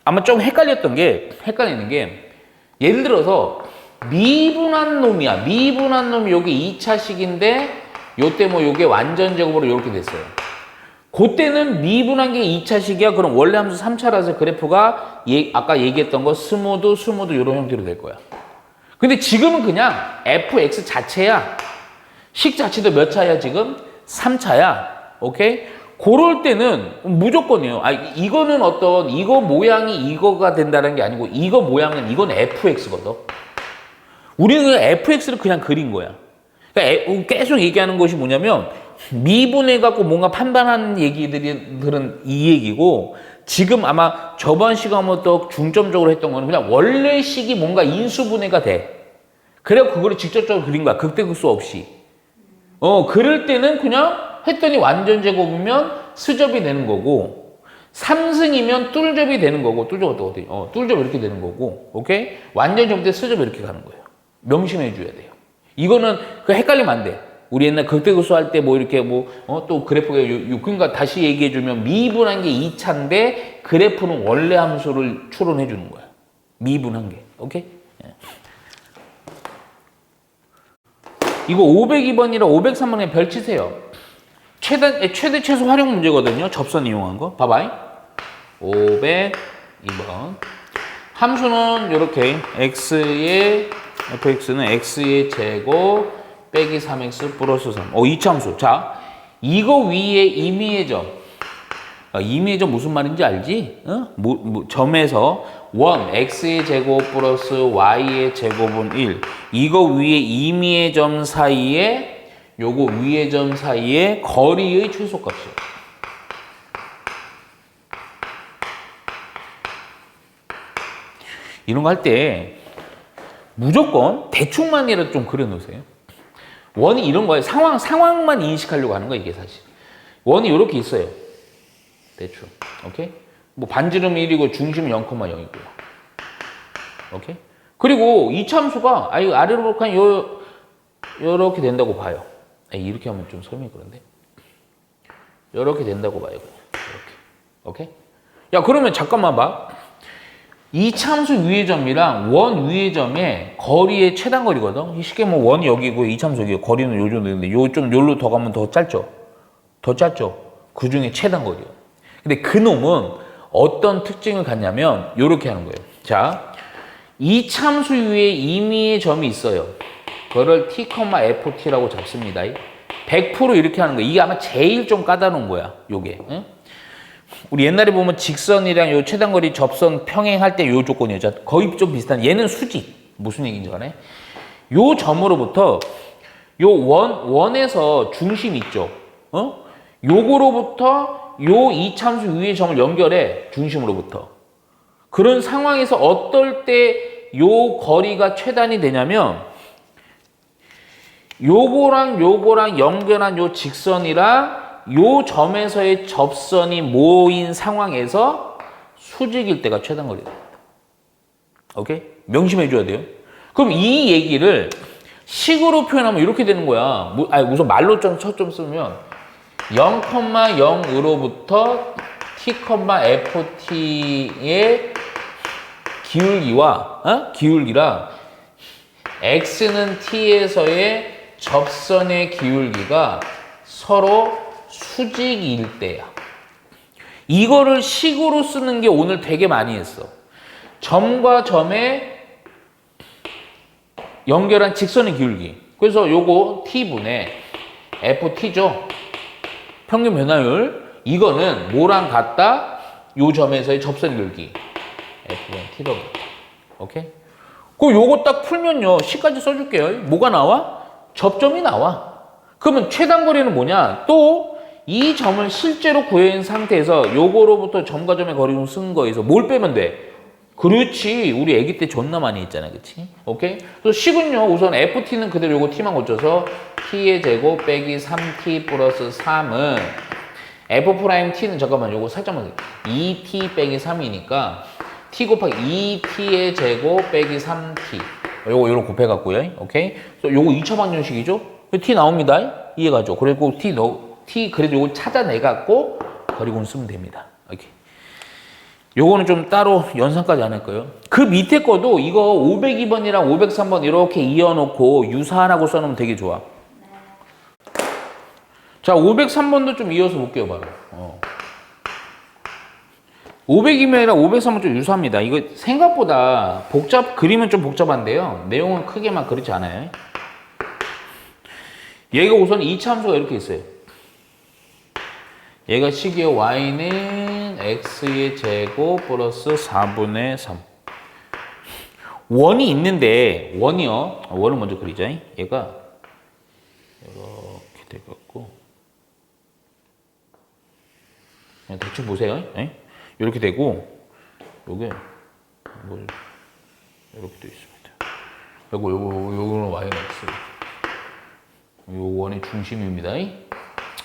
아마 좀 헷갈리는 게 예를 들어서 미분한 놈이야. 미분한 놈이 여기 2차식인데 요때 뭐 요게 완전 제곱으로 이렇게 됐어요. 그때는 미분한 게 2차식이야. 그럼 원래 함수 3차라서 그래프가 아까 얘기했던 거 스무드 이런 형태로 될 거야. 근데 지금은 그냥 fx 자체야. 식 자체도 몇 차야 지금? 3차야. 오케이? 그럴 때는 무조건이에요. 이거는 이거 모양이 이거가 된다는 게 아니고 이거 모양은 이건 fx거든. 우리는 그냥 fx를 그냥 그린 거야. 그러니까 계속 얘기하는 것이 뭐냐면 미분해갖고 뭔가 판단하는 얘기들은 이 얘기고 지금 아마 저번 시간부터 중점적으로 했던 거는 그냥 원래 식이 뭔가 인수분해가 돼. 그래서 그거를 직접적으로 그린 거야. 극대극소 없이. 그럴 때는 그냥 했더니 완전 제곱이면 수접이 되는 거고 3승이면 뚫접이 되는 거고 뚫접 이렇게 되는 거고 오케이? 완전 제곱 때 수접 이렇게 가는 거예요. 명심해 줘야 돼요. 이거는 헷갈리면 안 돼. 우리 옛날 극대극소 할 때 뭐 이렇게 또 그래프가 그러니까 다시 얘기해 주면 미분한 게 2차인데 그래프는 원래 함수를 추론해 주는 거야. 미분한 게. 오케이? 이거 502번이랑 503번에 별 치세요. 최대 최소 활용 문제거든요. 접선 이용한 거. 봐봐요. 502번. 함수는 이렇게 fx는 x의 제곱 빼기 3x 플러스 3. 이차함수. 자, 이거 위에 임의의 점. 임의의 점 무슨 말인지 알지? 점에서 x의 제곱 플러스 y의 제곱은 1. 이거 위에 임의의 점 사이에 요거 위의 점 사이에 거리의 최소값이에요. 이런 거 할 때 무조건 대충만이라도 좀 그려놓으세요. 원이 이런 거예요. 상황만 인식하려고 하는 거예요, 이게 사실. 원이 이렇게 있어요. 대충. 오케이? 뭐 반지름 1이고 중심 0,0이고요. 오케이? 그리고 이차함수가 아래로 보면 요렇게 된다고 봐요. 이렇게 하면 좀 설명이 그런데. 요렇게 된다고 봐요. 그냥. 이렇게. 오케이? 야, 그러면 잠깐만 봐. 이차함수 위의 점이랑 원 위의 점의 거리의 최단 거리거든. 쉽게 뭐 원이 여기고 이차함수 여기고 거리는 요 정도 되는데 요 좀 요로 더 가면 더 짧죠. 더 짧죠. 그 중에 최단 거리요. 근데 그 놈은 어떤 특징을 갖냐면 요렇게 하는 거예요. 자, 이차함수 위에 임의의 점이 있어요. 그거를 t, ft라고 잡습니다. 100% 이렇게 하는 거예요. 이게 아마 제일 좀 까다로운 거야. 요게. 응? 우리 옛날에 보면 직선이랑 요 최단거리 접선 평행할 때 요 조건이었죠. 거의 좀 비슷한. 얘는 수직. 무슨 얘기인지 알아요? 요 점으로부터 요 원에서 중심 있죠. 요거로부터 요 이참수 위의 점을 연결해. 중심으로부터. 그런 상황에서 어떨 때 요 거리가 최단이 되냐면 요거랑 연결한 요 직선이랑 요 점에서의 접선이 모인 상황에서 수직일 때가 최단거리다. 오케이? 명심해 줘야 돼요. 그럼 이 얘기를 식으로 표현하면 이렇게 되는 거야. 우선 말로 좀 쓰면 0,0으로부터 t, ft의 기울기랑 x는 t에서의 접선의 기울기가 서로 수직일 때야. 이거를 식으로 쓰는 게 오늘 되게 많이 했어. 점과 점에 연결한 직선의 기울기. 그래서 요거 t분의 ft죠. 평균 변화율. 이거는 뭐랑 같다? 요 점에서의 접선 기울기. f분의 t로. 오케이? 그럼 요거 딱 풀면요. 식까지 써줄게요. 뭐가 나와? 접점이 나와. 그러면 최단거리는 뭐냐? 또 이 점을 실제로 구해낸 상태에서 요거로부터 점과 점의 거리를 쓴 거에서 뭘 빼면 돼? 그렇지. 우리 아기 때 존나 많이 했잖아. 그치? 오케이? 그래서 식은요. 우선 ft는 그대로 요거 t만 고쳐서 t의 제곱 빼기 3t 플러스 3은 f't는 잠깐만 요거 살짝만 2t 빼기 3이니까 t 곱하기 2t의 제곱 빼기 3t 요거 곱해갖고요. 오케이? 그래서 요거 2차 방정식이죠? t 나옵니다. 이해가죠? 그리고 t 그래도 요거 찾아내갖고 거리고는 쓰면 됩니다. 오케이. 요거는 좀 따로 연산까지 안 할 거예요. 그 밑에 거도 이거 502번이랑 503번 이렇게 이어놓고 유사하라고 써놓으면 되게 좋아. 자, 503번도 좀 이어서 볼게요, 바로. 500이면이랑 503은 좀 유사합니다. 이거 생각보다 그림은 좀 복잡한데요. 내용은 크게 막 그렇지 않아요. 얘가 우선 이차함수가 이렇게 있어요. 얘가 식이요. y는 x의 제곱 플러스 4분의 3. 원이 있는데, 원이요. 원을 먼저 그리자. 얘가 이렇게 돼갖고. 그냥 대충 보세요. 이렇게 되고, 요게, 이렇게 돼 있습니다. 요거는 y는 x. 요 원의 중심입니다.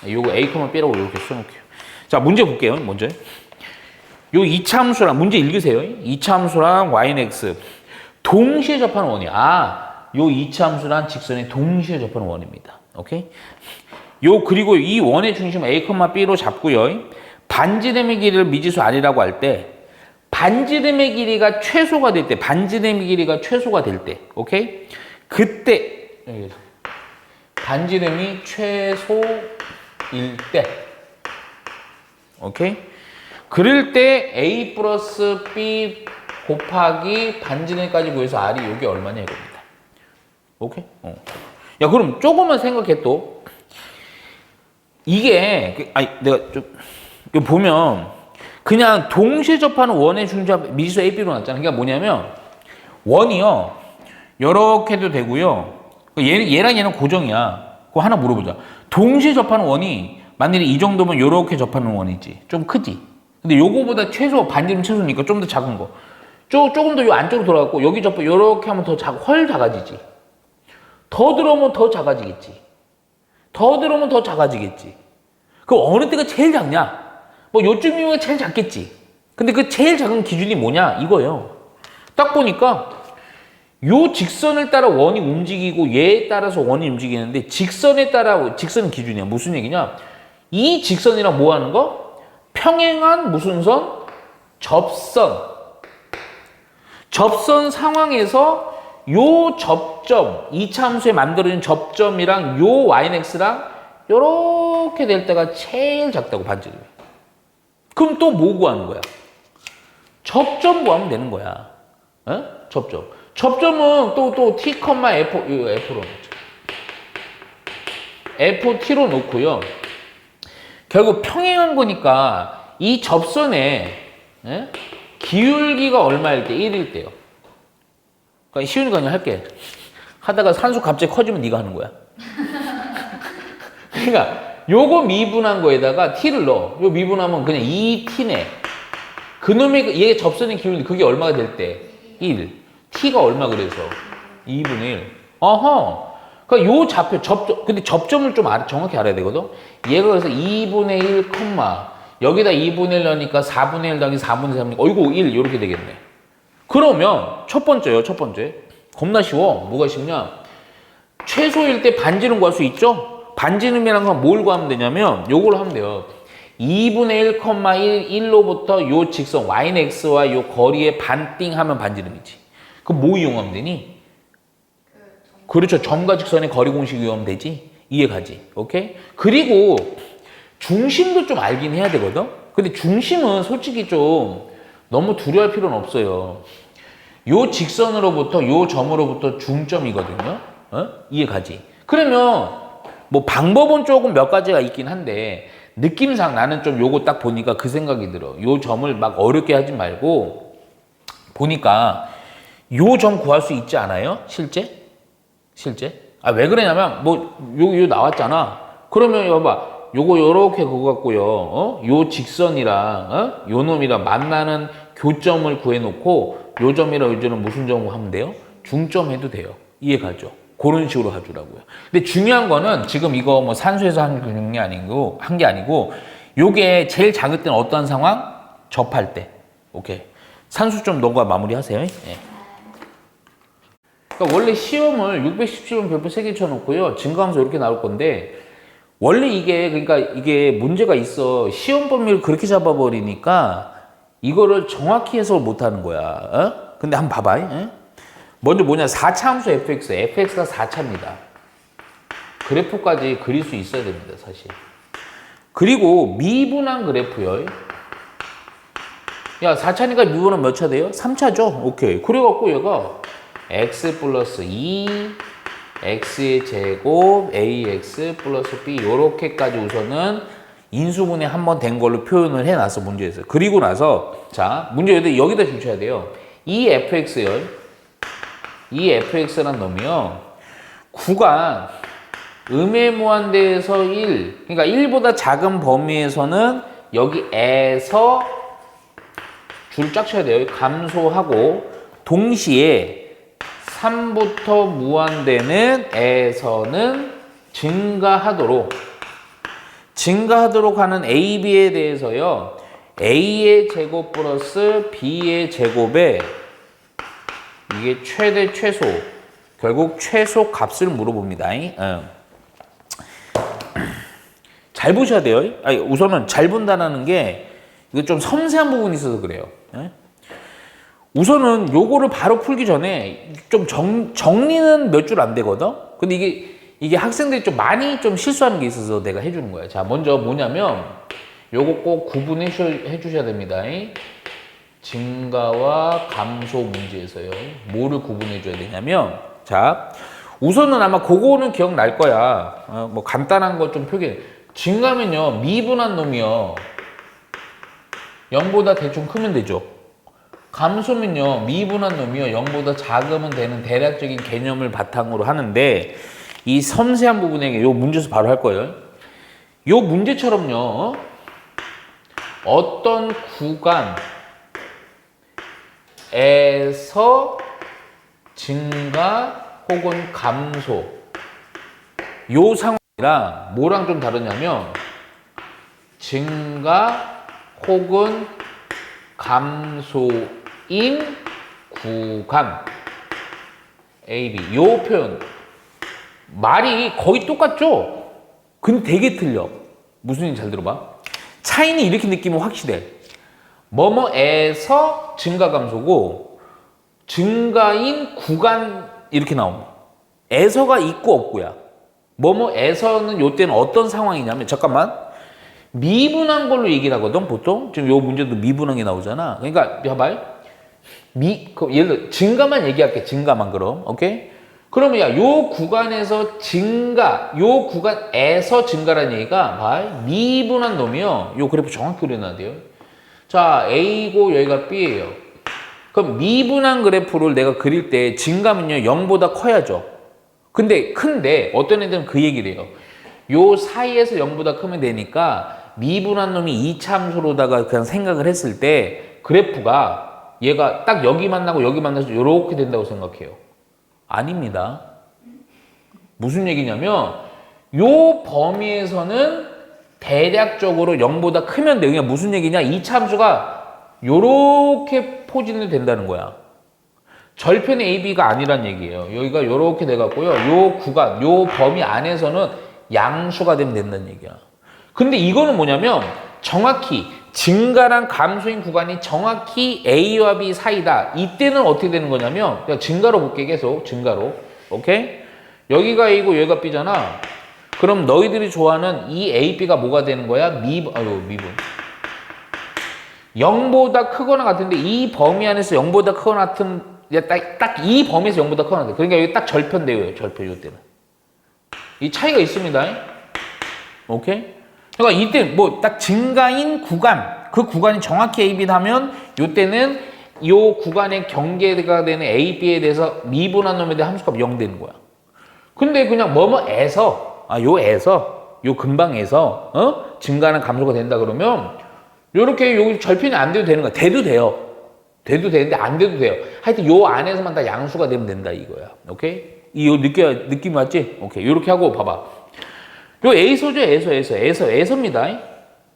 요거 a, b라고 이렇게 써놓을게요. 자, 문제 볼게요. 먼저. 요 이차함수랑 문제 읽으세요. 이차함수랑 y는 x 동시에 접하는 원이야. 요 이차함수랑 직선에 동시에 접하는 원입니다. 오케이? 그리고 이 원의 중심 a, b로 잡고요. 반지름의 길이를 미지수 아니라고 할 때 반지름의 길이가 최소가 될 때, 오케이? 그때 반지름이 최소일 때, 오케이? 그럴 때 A 플러스 B 곱하기 반지름까지 구해서 R이 요게 얼마냐 이겁니다. 오케이? 야, 그럼 조금만 생각해 또. 이게, 내가 좀, 이거 보면, 그냥 동시에 접하는 원의 중심 미지수 A, B로 났잖아. 그러니까 뭐냐면, 원이요. 요렇게도 되고요. 얘랑 얘는 고정이야. 그거 하나 물어보자. 동시에 접하는 원이 만일에 이 정도면 요렇게 접하는 원이지. 좀 크지. 근데 요거보다 반지름 최소니까 좀 더 작은 거. 조금 더 요 안쪽으로 돌아가고 여기 요렇게 하면 더 훨 작아지지. 더 들어오면 더 작아지겠지. 그럼 어느 때가 제일 작냐? 뭐 요쯤이면 제일 작겠지. 근데 그 제일 작은 기준이 뭐냐? 이거예요. 딱 보니까 요 직선을 따라 원이 움직이고 얘에 따라서 원이 움직이는데 직선은 기준이야. 무슨 얘기냐? 이 직선이랑 뭐 하는 거? 평행한 무슨 선? 접선 상황에서 요 접점, 이차함수에 만들어진 접점이랑 요 yx랑 요렇게 될 때가 제일 작다고 반지름이. 그럼 또 뭐 구하는 거야? 접점 구하면 되는 거야. 접점은 또 t, f로 놓죠. ft로 놓고요. 결국 평행한 거니까 이 접선의 예? 기울기가 얼마일 때? 1일 때요. 그러니까 쉬우니까 그냥 할게. 하다가 산수 갑자기 커지면 네가 하는 거야. 그러니까 요거 미분한 거에다가 t를 넣어. 요 미분하면 그냥 2t네. 그놈의 얘 접선의 기울기 그게 얼마가 될 때? 1. t가 얼마 그래서? 2분의 1. 어허. 그러니까 요 좌표 근데 접점을 좀 정확히 알아야 되거든. 얘가 그래서 2분의 1, 여기다 2분의 1 넣으니까 4분의 1 더하기 4분의 3이니까 어이구 1 이렇게 되겠네. 그러면 첫 번째요. 첫 번째. 겁나 쉬워. 뭐가 쉽냐? 최소일 때 반지름 구할 수 있죠? 반지름이라는 건 뭘 구하면 되냐면 요걸 하면 돼요. 2분의 1,1, 1로부터 요 직선 y는 x와 요 거리의 반띵 하면 반지름이지. 그럼 뭐 이용하면 되니? 그렇죠. 점과 직선의 거리 공식 이용하면 되지. 이해가지. 오케이? 그리고 중심도 좀 알긴 해야 되거든? 근데 중심은 솔직히 좀 너무 두려워할 필요는 없어요. 요 직선으로부터 요 점으로부터 중점이거든요. 어? 이해가지? 그러면 뭐 방법은 조금 몇 가지가 있긴 한데 느낌상 나는 좀 요거 딱 보니까 그 생각이 들어. 요 점을 막 어렵게 하지 말고 보니까 요 점 구할 수 있지 않아요? 실제? 아, 왜 그러냐면 요 나왔잖아. 그러면 여봐. 요거 요렇게 그거 같고요. 어? 요 직선이랑 요 놈이랑 만나는 교점을 구해놓고 요 점이랑 요 점은 무슨 점을 하면 돼요? 중점 해도 돼요. 이해가죠? 그런 식으로 해주라고요. 근데 중요한 거는 지금 이거 뭐 산수에서 한 게 아니고 요게 제일 작을 때는 어떤 상황? 접할 때. 오케이. 산수 좀 너가 마무리하세요. 예. 그러니까 원래 시험을 617번 별표 3개 쳐놓고요. 증가함수 이렇게 나올 건데 원래 이게 문제가 있어. 시험 범위를 그렇게 잡아버리니까 이거를 정확히 해석을 못하는 거야. 어? 근데 한번 봐봐. 예? 먼저 뭐냐? 4차 함수 fx가 4차입니다. 그래프까지 그릴 수 있어야 됩니다, 사실. 그리고 미분한 그래프요. 야, 4차니까 미분은 몇 차 돼요? 3차죠? 오케이. 그래갖고 얘가 x 플러스 2, x의 제곱, ax 플러스 b 요렇게까지 우선은 인수분해 한번 된 걸로 표현을 해놨어, 문제에서. 그리고 나서 자, 문제 여기다 주셔야 돼요. 이 fx요. 이 fx란 놈이요. 구간 음의 무한대에서 1, 그러니까 1보다 작은 범위에서는 여기에서 줄 쫙 쳐야 돼요. 감소하고 동시에 3부터 무한대는 에서는 증가하도록 하는 a, b에 대해서요. a의 제곱 플러스 b의 제곱에 이게 최대 최소 결국 최소 값을 물어봅니다. 잘 보셔야 돼요. 아니, 우선은 잘 본다는 게 이거 좀 섬세한 부분이 있어서 그래요. 우선은 요거를 바로 풀기 전에 좀 정리는 몇 줄 안 되거든. 근데 이게 학생들이 좀 많이 좀 실수하는 게 있어서 내가 해주는 거야. 자, 먼저 뭐냐면 요거 꼭 구분해 주셔야 됩니다. 증가와 감소 문제에서요. 뭐를 구분해 줘야 되냐면 자, 우선은 아마 그거는 기억날 거야. 뭐 간단한 거 좀 표기. 증가면요. 미분한 놈이요. 0보다 대충 크면 되죠. 감소면요. 미분한 놈이요. 0보다 작으면 되는 대략적인 개념을 바탕으로 하는데 이 섬세한 부분에 요 문제에서 바로 할 거예요. 요 문제처럼요. 어떤 구간에서 증가 혹은 감소 요 상황이랑 뭐랑 좀 다르냐면 증가 혹은 감소인 구간 A, B 요 표현 말이 거의 똑같죠? 근데 되게 틀려. 무슨 얘기 잘 들어봐. 차이는 이렇게 느끼면 확실해. 뭐뭐에서 증가 감소고 증가인 구간 이렇게 나옵니다. 에서가 있고 없고야. 뭐뭐에서는 요때는 어떤 상황이냐면 잠깐만 미분한 걸로 얘기를 하거든 보통. 지금 요 문제도 미분한 게 나오잖아. 그러니까 봐봐요. 예를 들어 증가만 얘기할게. 증가만 그럼. 오케이? 그러면 요 구간에서 증가, 요 구간에서 증가라는 얘기가 봐. 미분한 놈이요. 요 그래프 정확히 그려놔야 돼요. 자, A고 여기가 B예요. 그럼 미분한 그래프를 내가 그릴 때 증가면요 0보다 커야죠. 근데 큰데 어떤 애들은 그 얘기를 해요. 요 사이에서 0보다 크면 되니까 미분한 놈이 이차함수로다가 그냥 생각을 했을 때 그래프가 얘가 딱 여기 만나고 여기 만나서 이렇게 된다고 생각해요. 아닙니다. 무슨 얘기냐면 요 범위에서는 대략적으로 0보다 크면 돼요. 그냥 무슨 얘기냐? 이차함수가 요렇게 포진이 된다는 거야. 절편 AB가 아니란 얘기예요. 여기가 요렇게 돼갖고요. 요 구간, 요 범위 안에서는 양수가 되면 된다는 얘기야. 근데 이거는 뭐냐면 정확히 증가랑 감소인 구간이 정확히 A와 B 사이다. 이때는 어떻게 되는 거냐면 그냥 증가로 볼게 계속 증가로. 오케이? 여기가 A고 여기가 B잖아. 그럼 너희들이 좋아하는 이 A, B가 뭐가 되는 거야? 미분. 0보다 크거나 같은데 이 범위 안에서 0보다 크거나 같은 딱 이 범위에서 0보다 크거나 같아. 그러니까 여기 딱 절편돼요. 절편 이때는. 이 차이가 있습니다. 오케이? 그러니까 이때 뭐 딱 증가인 구간, 그 구간이 정확히 A, B다 하면 이때는 이 구간의 경계가 되는 A, B에 대해서 미분한 놈에 대한 함수값 0 되는 거야. 근데 그냥 뭐뭐에서 요 근방에서 증가는 감소가 된다 그러면 요렇게 여기 절편이 안 돼도 되는 거야. 돼도 돼요. 돼도 되는데 안 돼도 돼요. 하여튼 요 안에서만 다 양수가 되면 된다 이거야. 오케이? 이 느낌 맞지? 오케이. 요렇게 하고 봐봐. 요 A소죠. A소입니다.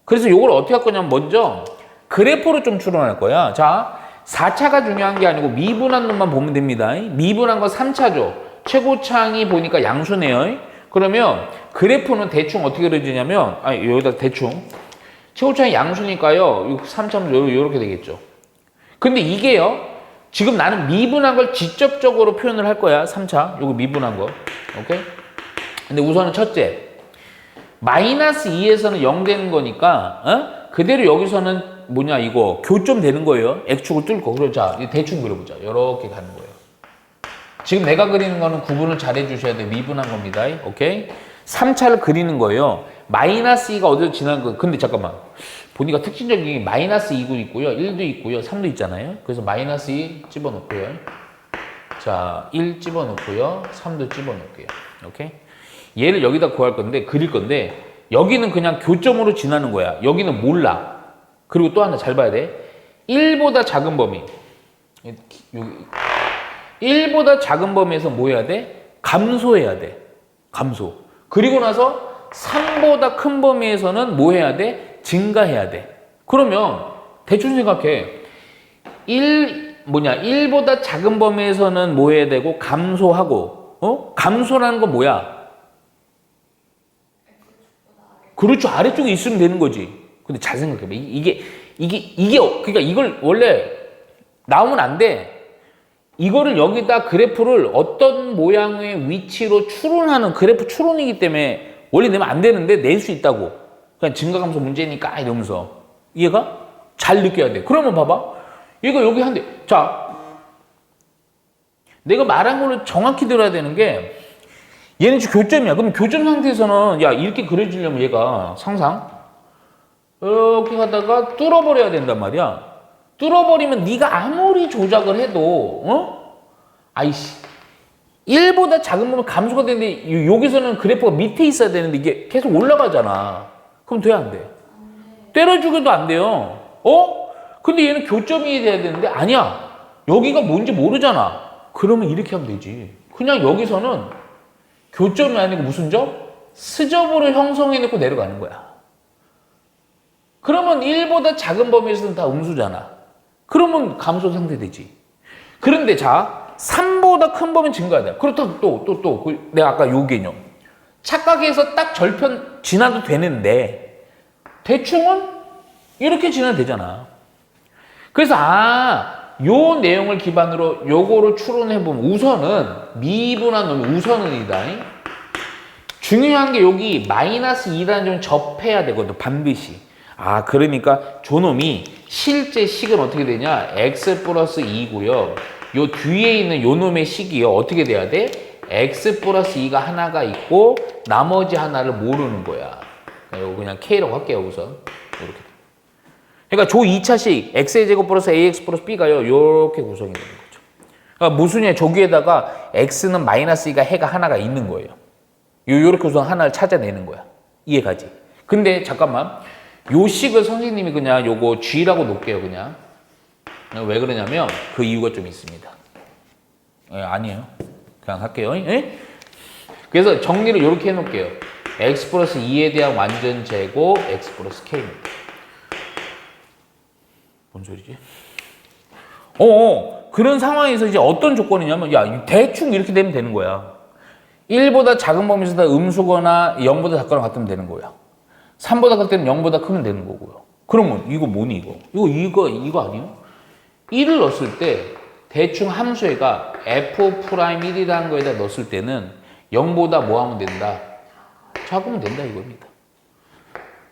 그래서 요걸 어떻게 할 거냐면 먼저 그래프로 좀 추론할 거야. 자, 4차가 중요한 게 아니고 미분한 놈만 보면 됩니다. 미분한 건 3차죠. 최고차항이 보니까 양수네요. 그러면 그래프는 대충 어떻게 그려지냐면 여기다 대충 최고차항이 양수니까요. 3차는 요렇게 되겠죠. 근데 이게요. 지금 나는 미분한 걸 직접적으로 표현을 할 거야. 3차. 요거 미분한 거. 오케이? 근데 우선은 첫째. 마이너스 2에서는 0 되는 거니까 그대로 여기서는 뭐냐 이거 교점 되는 거예요. X축을 뚫고. 그럼 자, 대충 그려보자. 요렇게 가는 거예요. 지금 내가 그리는 거는 구분을 잘 해주셔야 돼. 미분한 겁니다. 오케이? 3차를 그리는 거예요. 마이너스 2가 어디서 지나는 거. 근데 잠깐만. 보니까 특징적인 게 마이너스 2도 있고요. 1도 있고요. 3도 있잖아요. 그래서 마이너스 2 집어넣고요. 자, 1 집어넣고요. 3도 집어넣고요. 오케이? 얘를 여기다 구할 건데, 그릴 건데, 여기는 그냥 교점으로 지나는 거야. 여기는 몰라. 그리고 또 하나 잘 봐야 돼. 1보다 작은 범위. 여기. 1보다 작은 범위에서 뭐 해야 돼? 감소해야 돼. 감소. 그리고 나서 3보다 큰 범위에서는 뭐 해야 돼? 증가해야 돼. 그러면 대충 생각해. 1보다 작은 범위에서는 뭐 해야 되고 감소하고 감소라는 건 뭐야? 그렇죠. 아래쪽에 있으면 되는 거지. 근데 잘 생각해 봐. 이게 그러니까 이걸 원래 나오면 안 돼. 이거를 여기다 그래프를 어떤 모양의 위치로 추론하는 그래프 추론이기 때문에 원래 내면 안 되는데 낼 수 있다고. 그냥 증가감소 문제니까 이러면서. 이해가? 잘 느껴야 돼. 그러면 봐봐. 얘가 여기 한대. 자, 내가 말한 걸로 정확히 들어야 되는 게 얘는 지금 교점이야. 그럼 교점 상태에서는 야 이렇게 그려지려면 얘가 상상 이렇게 가다가 뚫어버려야 된단 말이야. 뚫어버리면 네가 아무리 조작을 해도 아이씨 1보다 작은 범위 감소가 되는데 여기서는 그래프가 밑에 있어야 되는데 이게 계속 올라가잖아. 그럼 돼 안 돼? 때려주기도 안 돼요. 근데 얘는 교점이 돼야 되는데 아니야. 여기가 뭔지 모르잖아. 그러면 이렇게 하면 되지. 그냥 여기서는 교점이 아니고 무슨 점? 스점으로 형성해놓고 내려가는 거야. 그러면 1보다 작은 범위에서는 다 음수잖아. 그러면 감소 상태 되지. 그런데 자, 3보다 큰 범위는 증가하다. 그렇다고 또 내가 아까 요 개념. 착각해서 딱 절편 지나도 되는데 대충은 이렇게 지나도 되잖아. 그래서 요 내용을 기반으로 요거를 추론해보면 우선은 미분한 놈이 우선은이다. 중요한 게 여기 마이너스 2라는 점 접해야 되거든. 반드시. 그러니까 저놈이 실제 식은 어떻게 되냐? x 플러스 2고요. 요 뒤에 있는 요 놈의 식이요. 어떻게 돼야 돼? x 플러스 2가 하나가 있고 나머지 하나를 모르는 거야. 요거 그냥 k라고 할게요. 우선. 이렇게. 그러니까 조 2차식 x의 제곱 플러스 ax 플러스 b가요. 이렇게 구성이 되는 거죠. 그러니까 무슨 일 저기에다가 x는 마이너스 2가 해가 하나가 있는 거예요. 요렇게 구성 하나를 찾아내는 거야. 이해가지? 근데 잠깐만. 요 식을 선생님이 그냥 요거 g라고 놓을게요. 그냥. 왜 그러냐면 그 이유가 좀 있습니다. 아니에요. 그냥 할게요. 예? 그래서 정리를 이렇게 해놓을게요. x 플러스 2에 대한 완전 제곱 x 플러스 k입니다. 뭔 소리지? 그런 상황에서 이제 어떤 조건이냐면 야 대충 이렇게 되면 되는 거야. 1보다 작은 범위에서 다 음수거나 0보다 작거나 같으면 되는 거야. 3보다 클 때는 0보다 크면 되는 거고요. 그러면 이거 뭐니 이거 아니에요? 1을 넣었을 때 대충 함수에가 f'1이라는 거에다 넣었을 때는 0보다 뭐 하면 된다? 작으면 된다 이겁니다.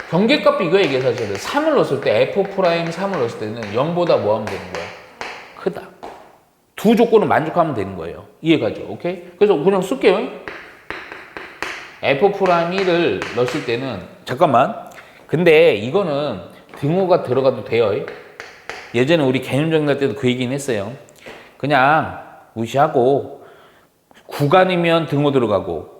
경계값 비교에 얘기해서 사실은 3을 넣었을 때 f'3을 넣었을 때는 0보다 뭐 하면 되는 거야? 크다. 두 조건을 만족하면 되는 거예요. 이해가죠? 오케이? 그래서 그냥 쓸게요. f'1을 넣었을 때는 잠깐만. 근데 이거는 등호가 들어가도 돼요. 예전에 우리 개념 정리할 때도 그 얘기는 했어요. 그냥 무시하고 구간이면 등호 들어가고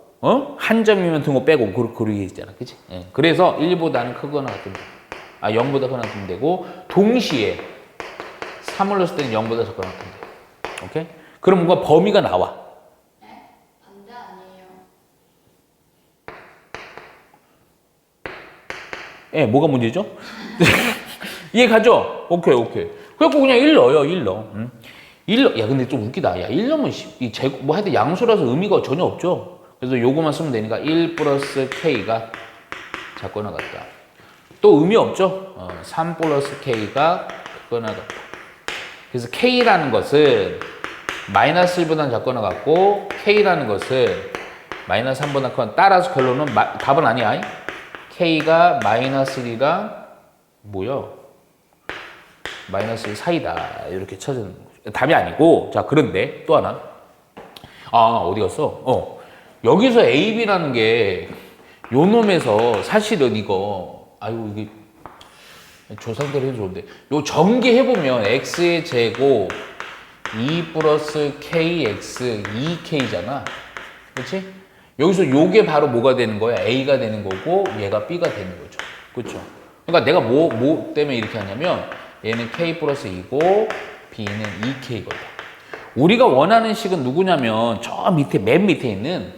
한 점이면 등호 빼고 그렇게 했잖아. 그치? 예. 그래서 1보다는 크거나 같으면 0보다 크거나 같으면 되고 동시에 3을 넣었을 때는 0보다 작거나 같으면 돼. 오케이? 그럼 뭔가 범위가 나와. 네? 반대 아니에요. 예, 뭐가 문제죠? 이해 가죠? 오케이. 그래갖고 그냥 1 넣어요, 1 넣어. 1 넣어. 야, 근데 좀 웃기다. 야, 1 넣으면 뭐 하여튼 양수라서 의미가 전혀 없죠? 그래서 요거만 쓰면 되니까 1 플러스 k가 작거나 같다. 또 의미 없죠? 3 플러스 k가 크거나 같다. 그래서 k라는 것은 마이너스 1보다 작거나 같고 k라는 것은 마이너스 3보다 크거나 따라서 결론은 답은 아니야. k가 마이너스 1이랑 뭐야? 마이너스 1 사이다. 이렇게 찾는 거죠. 답이 아니고 자 그런데 또 하나 어디 갔어? 여기서 A, B라는 게 요 놈에서 사실은 이거 이게 조상대로 해도 좋은데 요 전개해보면 x의 제곱 2 플러스 kx 2k잖아. 그렇지? 여기서 요게 바로 뭐가 되는 거야? a가 되는 거고 얘가 b가 되는 거죠. 그렇죠? 그러니까 내가 뭐 때문에 이렇게 하냐면 얘는 k 플러스 2고 b는 2k거든. 우리가 원하는 식은 누구냐면 저 밑에 맨 밑에 있는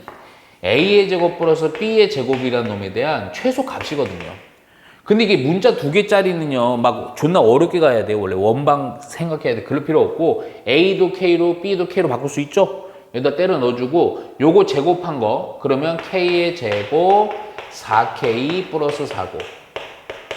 a의 제곱 플러스 b의 제곱이라는 놈에 대한 최소 값이거든요. 근데 이게 문자 2개짜리는요 막 존나 어렵게 가야 돼요. 원래 원방 생각해야 돼. 그럴 필요 없고 a도 k로 b도 k로 바꿀 수 있죠. 여기다 때려 넣어주고 요거 제곱한 거 그러면 k의 제곱 4k 플러스 4고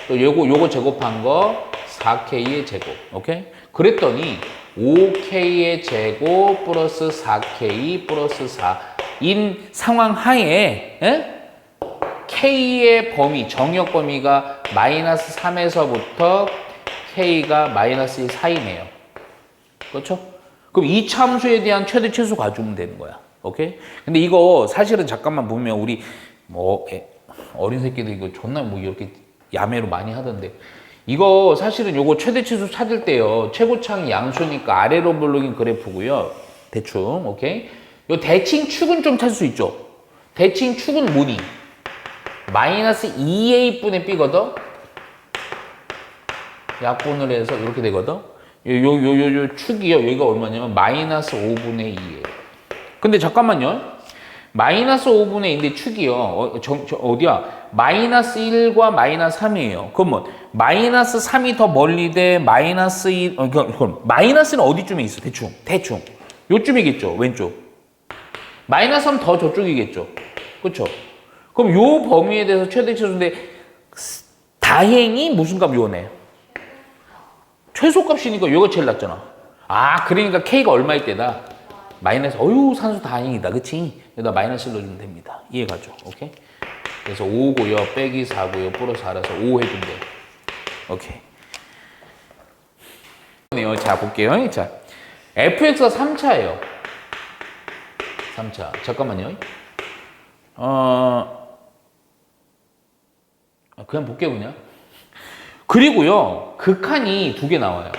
또 요거 제곱한 거 4k의 제곱. 오케이? 그랬더니 5k의 제곱 플러스 4k 플러스 4인 상황 하에 k의 범위, 정역 범위가 마이너스 3에서부터 k가 마이너스 1 사이네요. 그렇죠? 그럼 이 참수에 대한 최대 최소 가져오면 되는 거야. 오케이? 근데 이거 사실은 잠깐만 보면 우리 어린 새끼들 이거 존나 이렇게 야매로 많이 하던데 이거 사실은 요거 최대 최소 찾을 때요. 최고창이 양수니까 아래로 블록인 그래프고요. 대충. 오케이? 요 대칭축은 좀 찾을 수 있죠. 대칭축은 뭐니? 마이너스 2a분의 b거든? 약분을 해서 이렇게 되거든? 요 축이요. 여기가 얼마냐면 마이너스 5분의 2예요. 근데 잠깐만요. 마이너스 5분의 2인데 축이요. 어디야? 마이너스 1과 마이너스 3이에요. 그러면 마이너스 3이 더 멀리 돼? 마이너스 1, 그럼 마이너스는 어디쯤에 있어? 대충. 요쯤이겠죠. 왼쪽. 마이너스 3 더 저쪽이겠죠. 그렇죠? 그럼 요 범위에 대해서 최대 최소인데 다행히 무슨 값 요네? 최소값이니까 요가 제일 낮잖아. 그러니까 K가 얼마일 때다? 마이너스, 산수 다행이다. 그치? 여기다 마이너스 1 넣어주면 됩니다. 이해가죠? 오케이? 그래서 5고요, 빼기 4고요, 플러스 4라서 5 해주면 돼. 오케이. 자, 볼게요. 자, fx가 3차예요. 3차. 잠깐만요. 그냥 볼게요, 그냥. 그리고요, 극한이 두 개 나와요.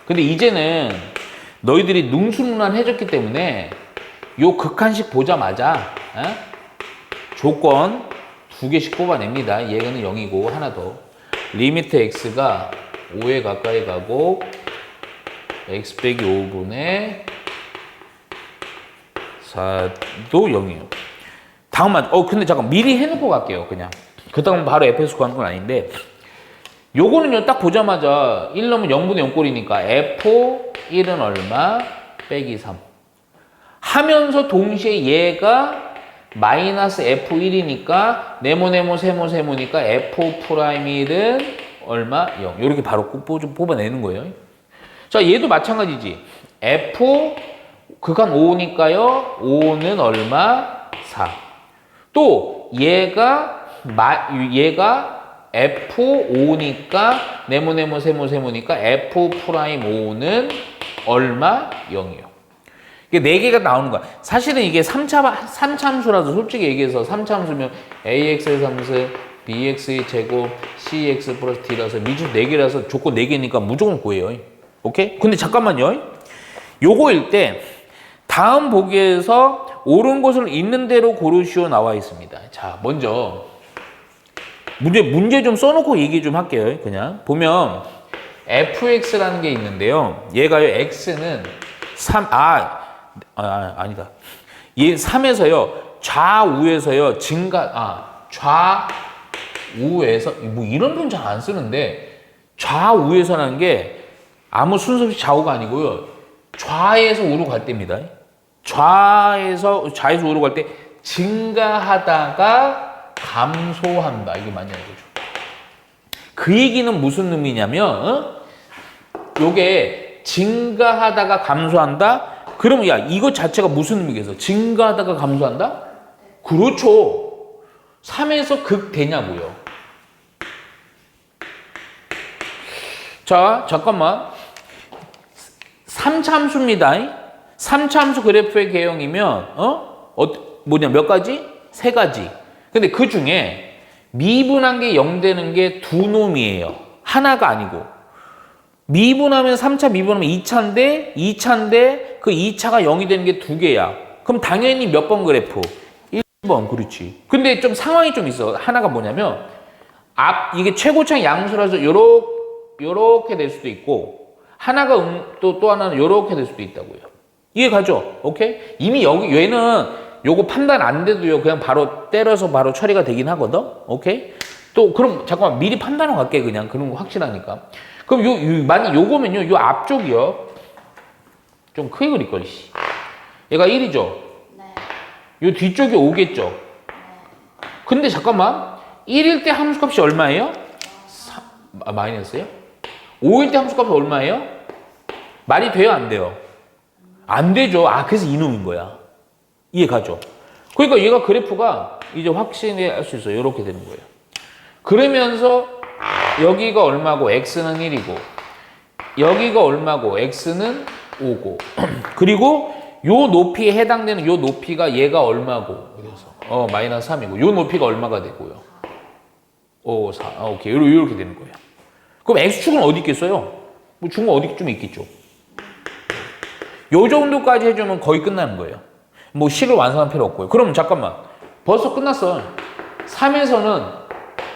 근데 이제는 너희들이 능수능란해졌기 때문에 요 극한식 보자마자 조건 두 개씩 뽑아냅니다. 얘는 0이고 하나 더. 리미트 x가 5에 가까이 가고 x 빼기 5분의 4도 0이에요. 다음만, 근데 잠깐 미리 해놓고 갈게요, 그냥. 그 다음 바로 fx 구하는 건 아닌데, 요거는요, 딱 보자마자 1 넣으면 0분의 0꼴이니까 f 1은 얼마? 빼기 3. 하면서 동시에 얘가 마이너스 f1이니까 네모네모 세모세모니까 f'1은 얼마? 0. 이렇게 바로 뽑아내는 거예요. 자, 얘도 마찬가지지. f 극한 5니까요. 5는 얼마? 4. 또 얘가 f5니까 네모네모 세모세모니까 f'5는 얼마? 0이에요. 이게 4개가 나오는 거야. 사실은 이게 3참수라서 솔직히 얘기해서 3참수면 ax의 3승, bx의 제곱, cx 플러스 d라서 미주 4개라서 조건 4개니까 무조건 구해요. 오케이? 근데 잠깐만요. 요거일 때 다음 보기에서 옳은 것을 있는 대로 고르시오 나와 있습니다. 자, 먼저 문제 좀 써놓고 얘기 좀 할게요. 그냥 보면 fx라는 게 있는데요. 얘가요, x는 3, 아니다. 얘 3에서요, 좌우에서요, 좌우에서, 뭐 이런 분 잘 안 쓰는데, 좌우에서라는 게 아무 순서 없이 좌우가 아니고요, 좌에서 우로 갈 때입니다. 좌에서 우로 갈 때 증가하다가 감소한다. 이게 많이 알죠. 그 얘기는 무슨 의미냐면, 요게 증가하다가 감소한다? 그러면 야, 이거 자체가 무슨 의미겠어? 증가하다가 감소한다? 그렇죠. 3에서 극되냐고요. 자, 잠깐만. 3참수입니다. 3참수 그래프의 개형이면 몇 가지? 3가지. 근데 그 중에 미분한 게 0 되는 게 두 놈이에요. 하나가 아니고. 미분하면 3차 미분하면 2차인데 그 2차가 0이 되는 게 2개야. 그럼 당연히 몇 번 그래프? 1번. 그렇지. 근데 좀 상황이 좀 있어. 하나가 뭐냐면 이게 최고창 양수라서 요렇게 될 수도 있고 하나가 또 하나는 요렇게 될 수도 있다고요. 이해 가죠? 오케이? 이미 얘는 요거 판단 안 돼도요. 그냥 바로 때려서 바로 처리가 되긴 하거든. 오케이? 또 그럼 잠깐만 미리 판단하고 갈게. 그냥 그런 거 확실하니까. 그럼 만약 요거면요, 요 앞쪽이요. 좀 크게 그릴 걸, 씨. 얘가 1이죠? 네. 요 뒤쪽이 5겠죠? 네. 근데 잠깐만. 1일 때 함수값이 얼마예요? 마이너스요? 5일 때 함수값이 얼마예요? 말이 돼요, 안 돼요? 안 되죠. 그래서 이놈인 거야. 이해 가죠? 그러니까 얘가 그래프가 이제 확신할 수 있어요. 이렇게 되는 거예요. 그러면서 여기가 얼마고 x는 1이고 여기가 얼마고 x는 5고 그리고 요 높이에 해당되는 요 높이가 얘가 얼마고 그래서 마이너스 3이고 요 높이가 얼마가 되고요. 5, 4. 오케이. 이렇게 되는 거예요. 그럼 x축은 어디 있겠어요? 뭐 중은 어디쯤에 있겠죠. 요 정도까지 해주면 거의 끝나는 거예요. 뭐 식을 완성할 필요 없고요. 그럼 잠깐만. 벌써 끝났어. 3에서는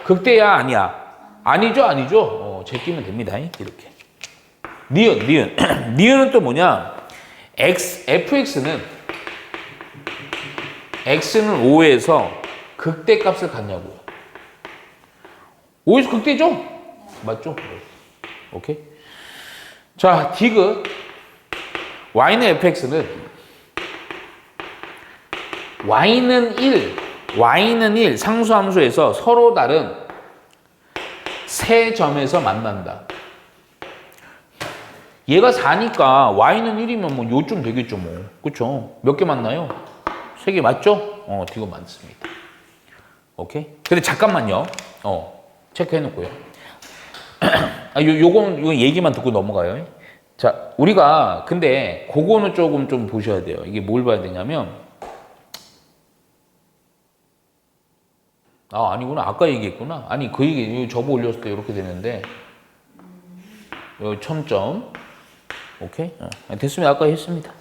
극대야 아니야? 아니죠. 제끼면 됩니다. 이렇게. 니은은 또 뭐냐? fx는 x는 5에서 극대값을 갖냐고요. 5에서 극대죠? 맞죠? 오케이. 자, 디귿 y는 fx는 y는 1 상수함수에서 서로 다른 세 점에서 만난다. 얘가 4니까 y는 1이면 뭐 요쯤 되겠죠, 뭐. 그쵸? 몇 개 만나요? 3개 맞죠? 디귿 맞습니다. 오케이? 근데 잠깐만요. 체크해 놓고요. 요건 얘기만 듣고 넘어가요. 자, 우리가 근데 그거는 조금 좀 보셔야 돼요. 이게 뭘 봐야 되냐면 아니구나. 아까 얘기했구나. 아니 그 얘기 저거 올렸을 때 이렇게 되는데 여기 첨점. 오케이? 됐으면 아까 했습니다.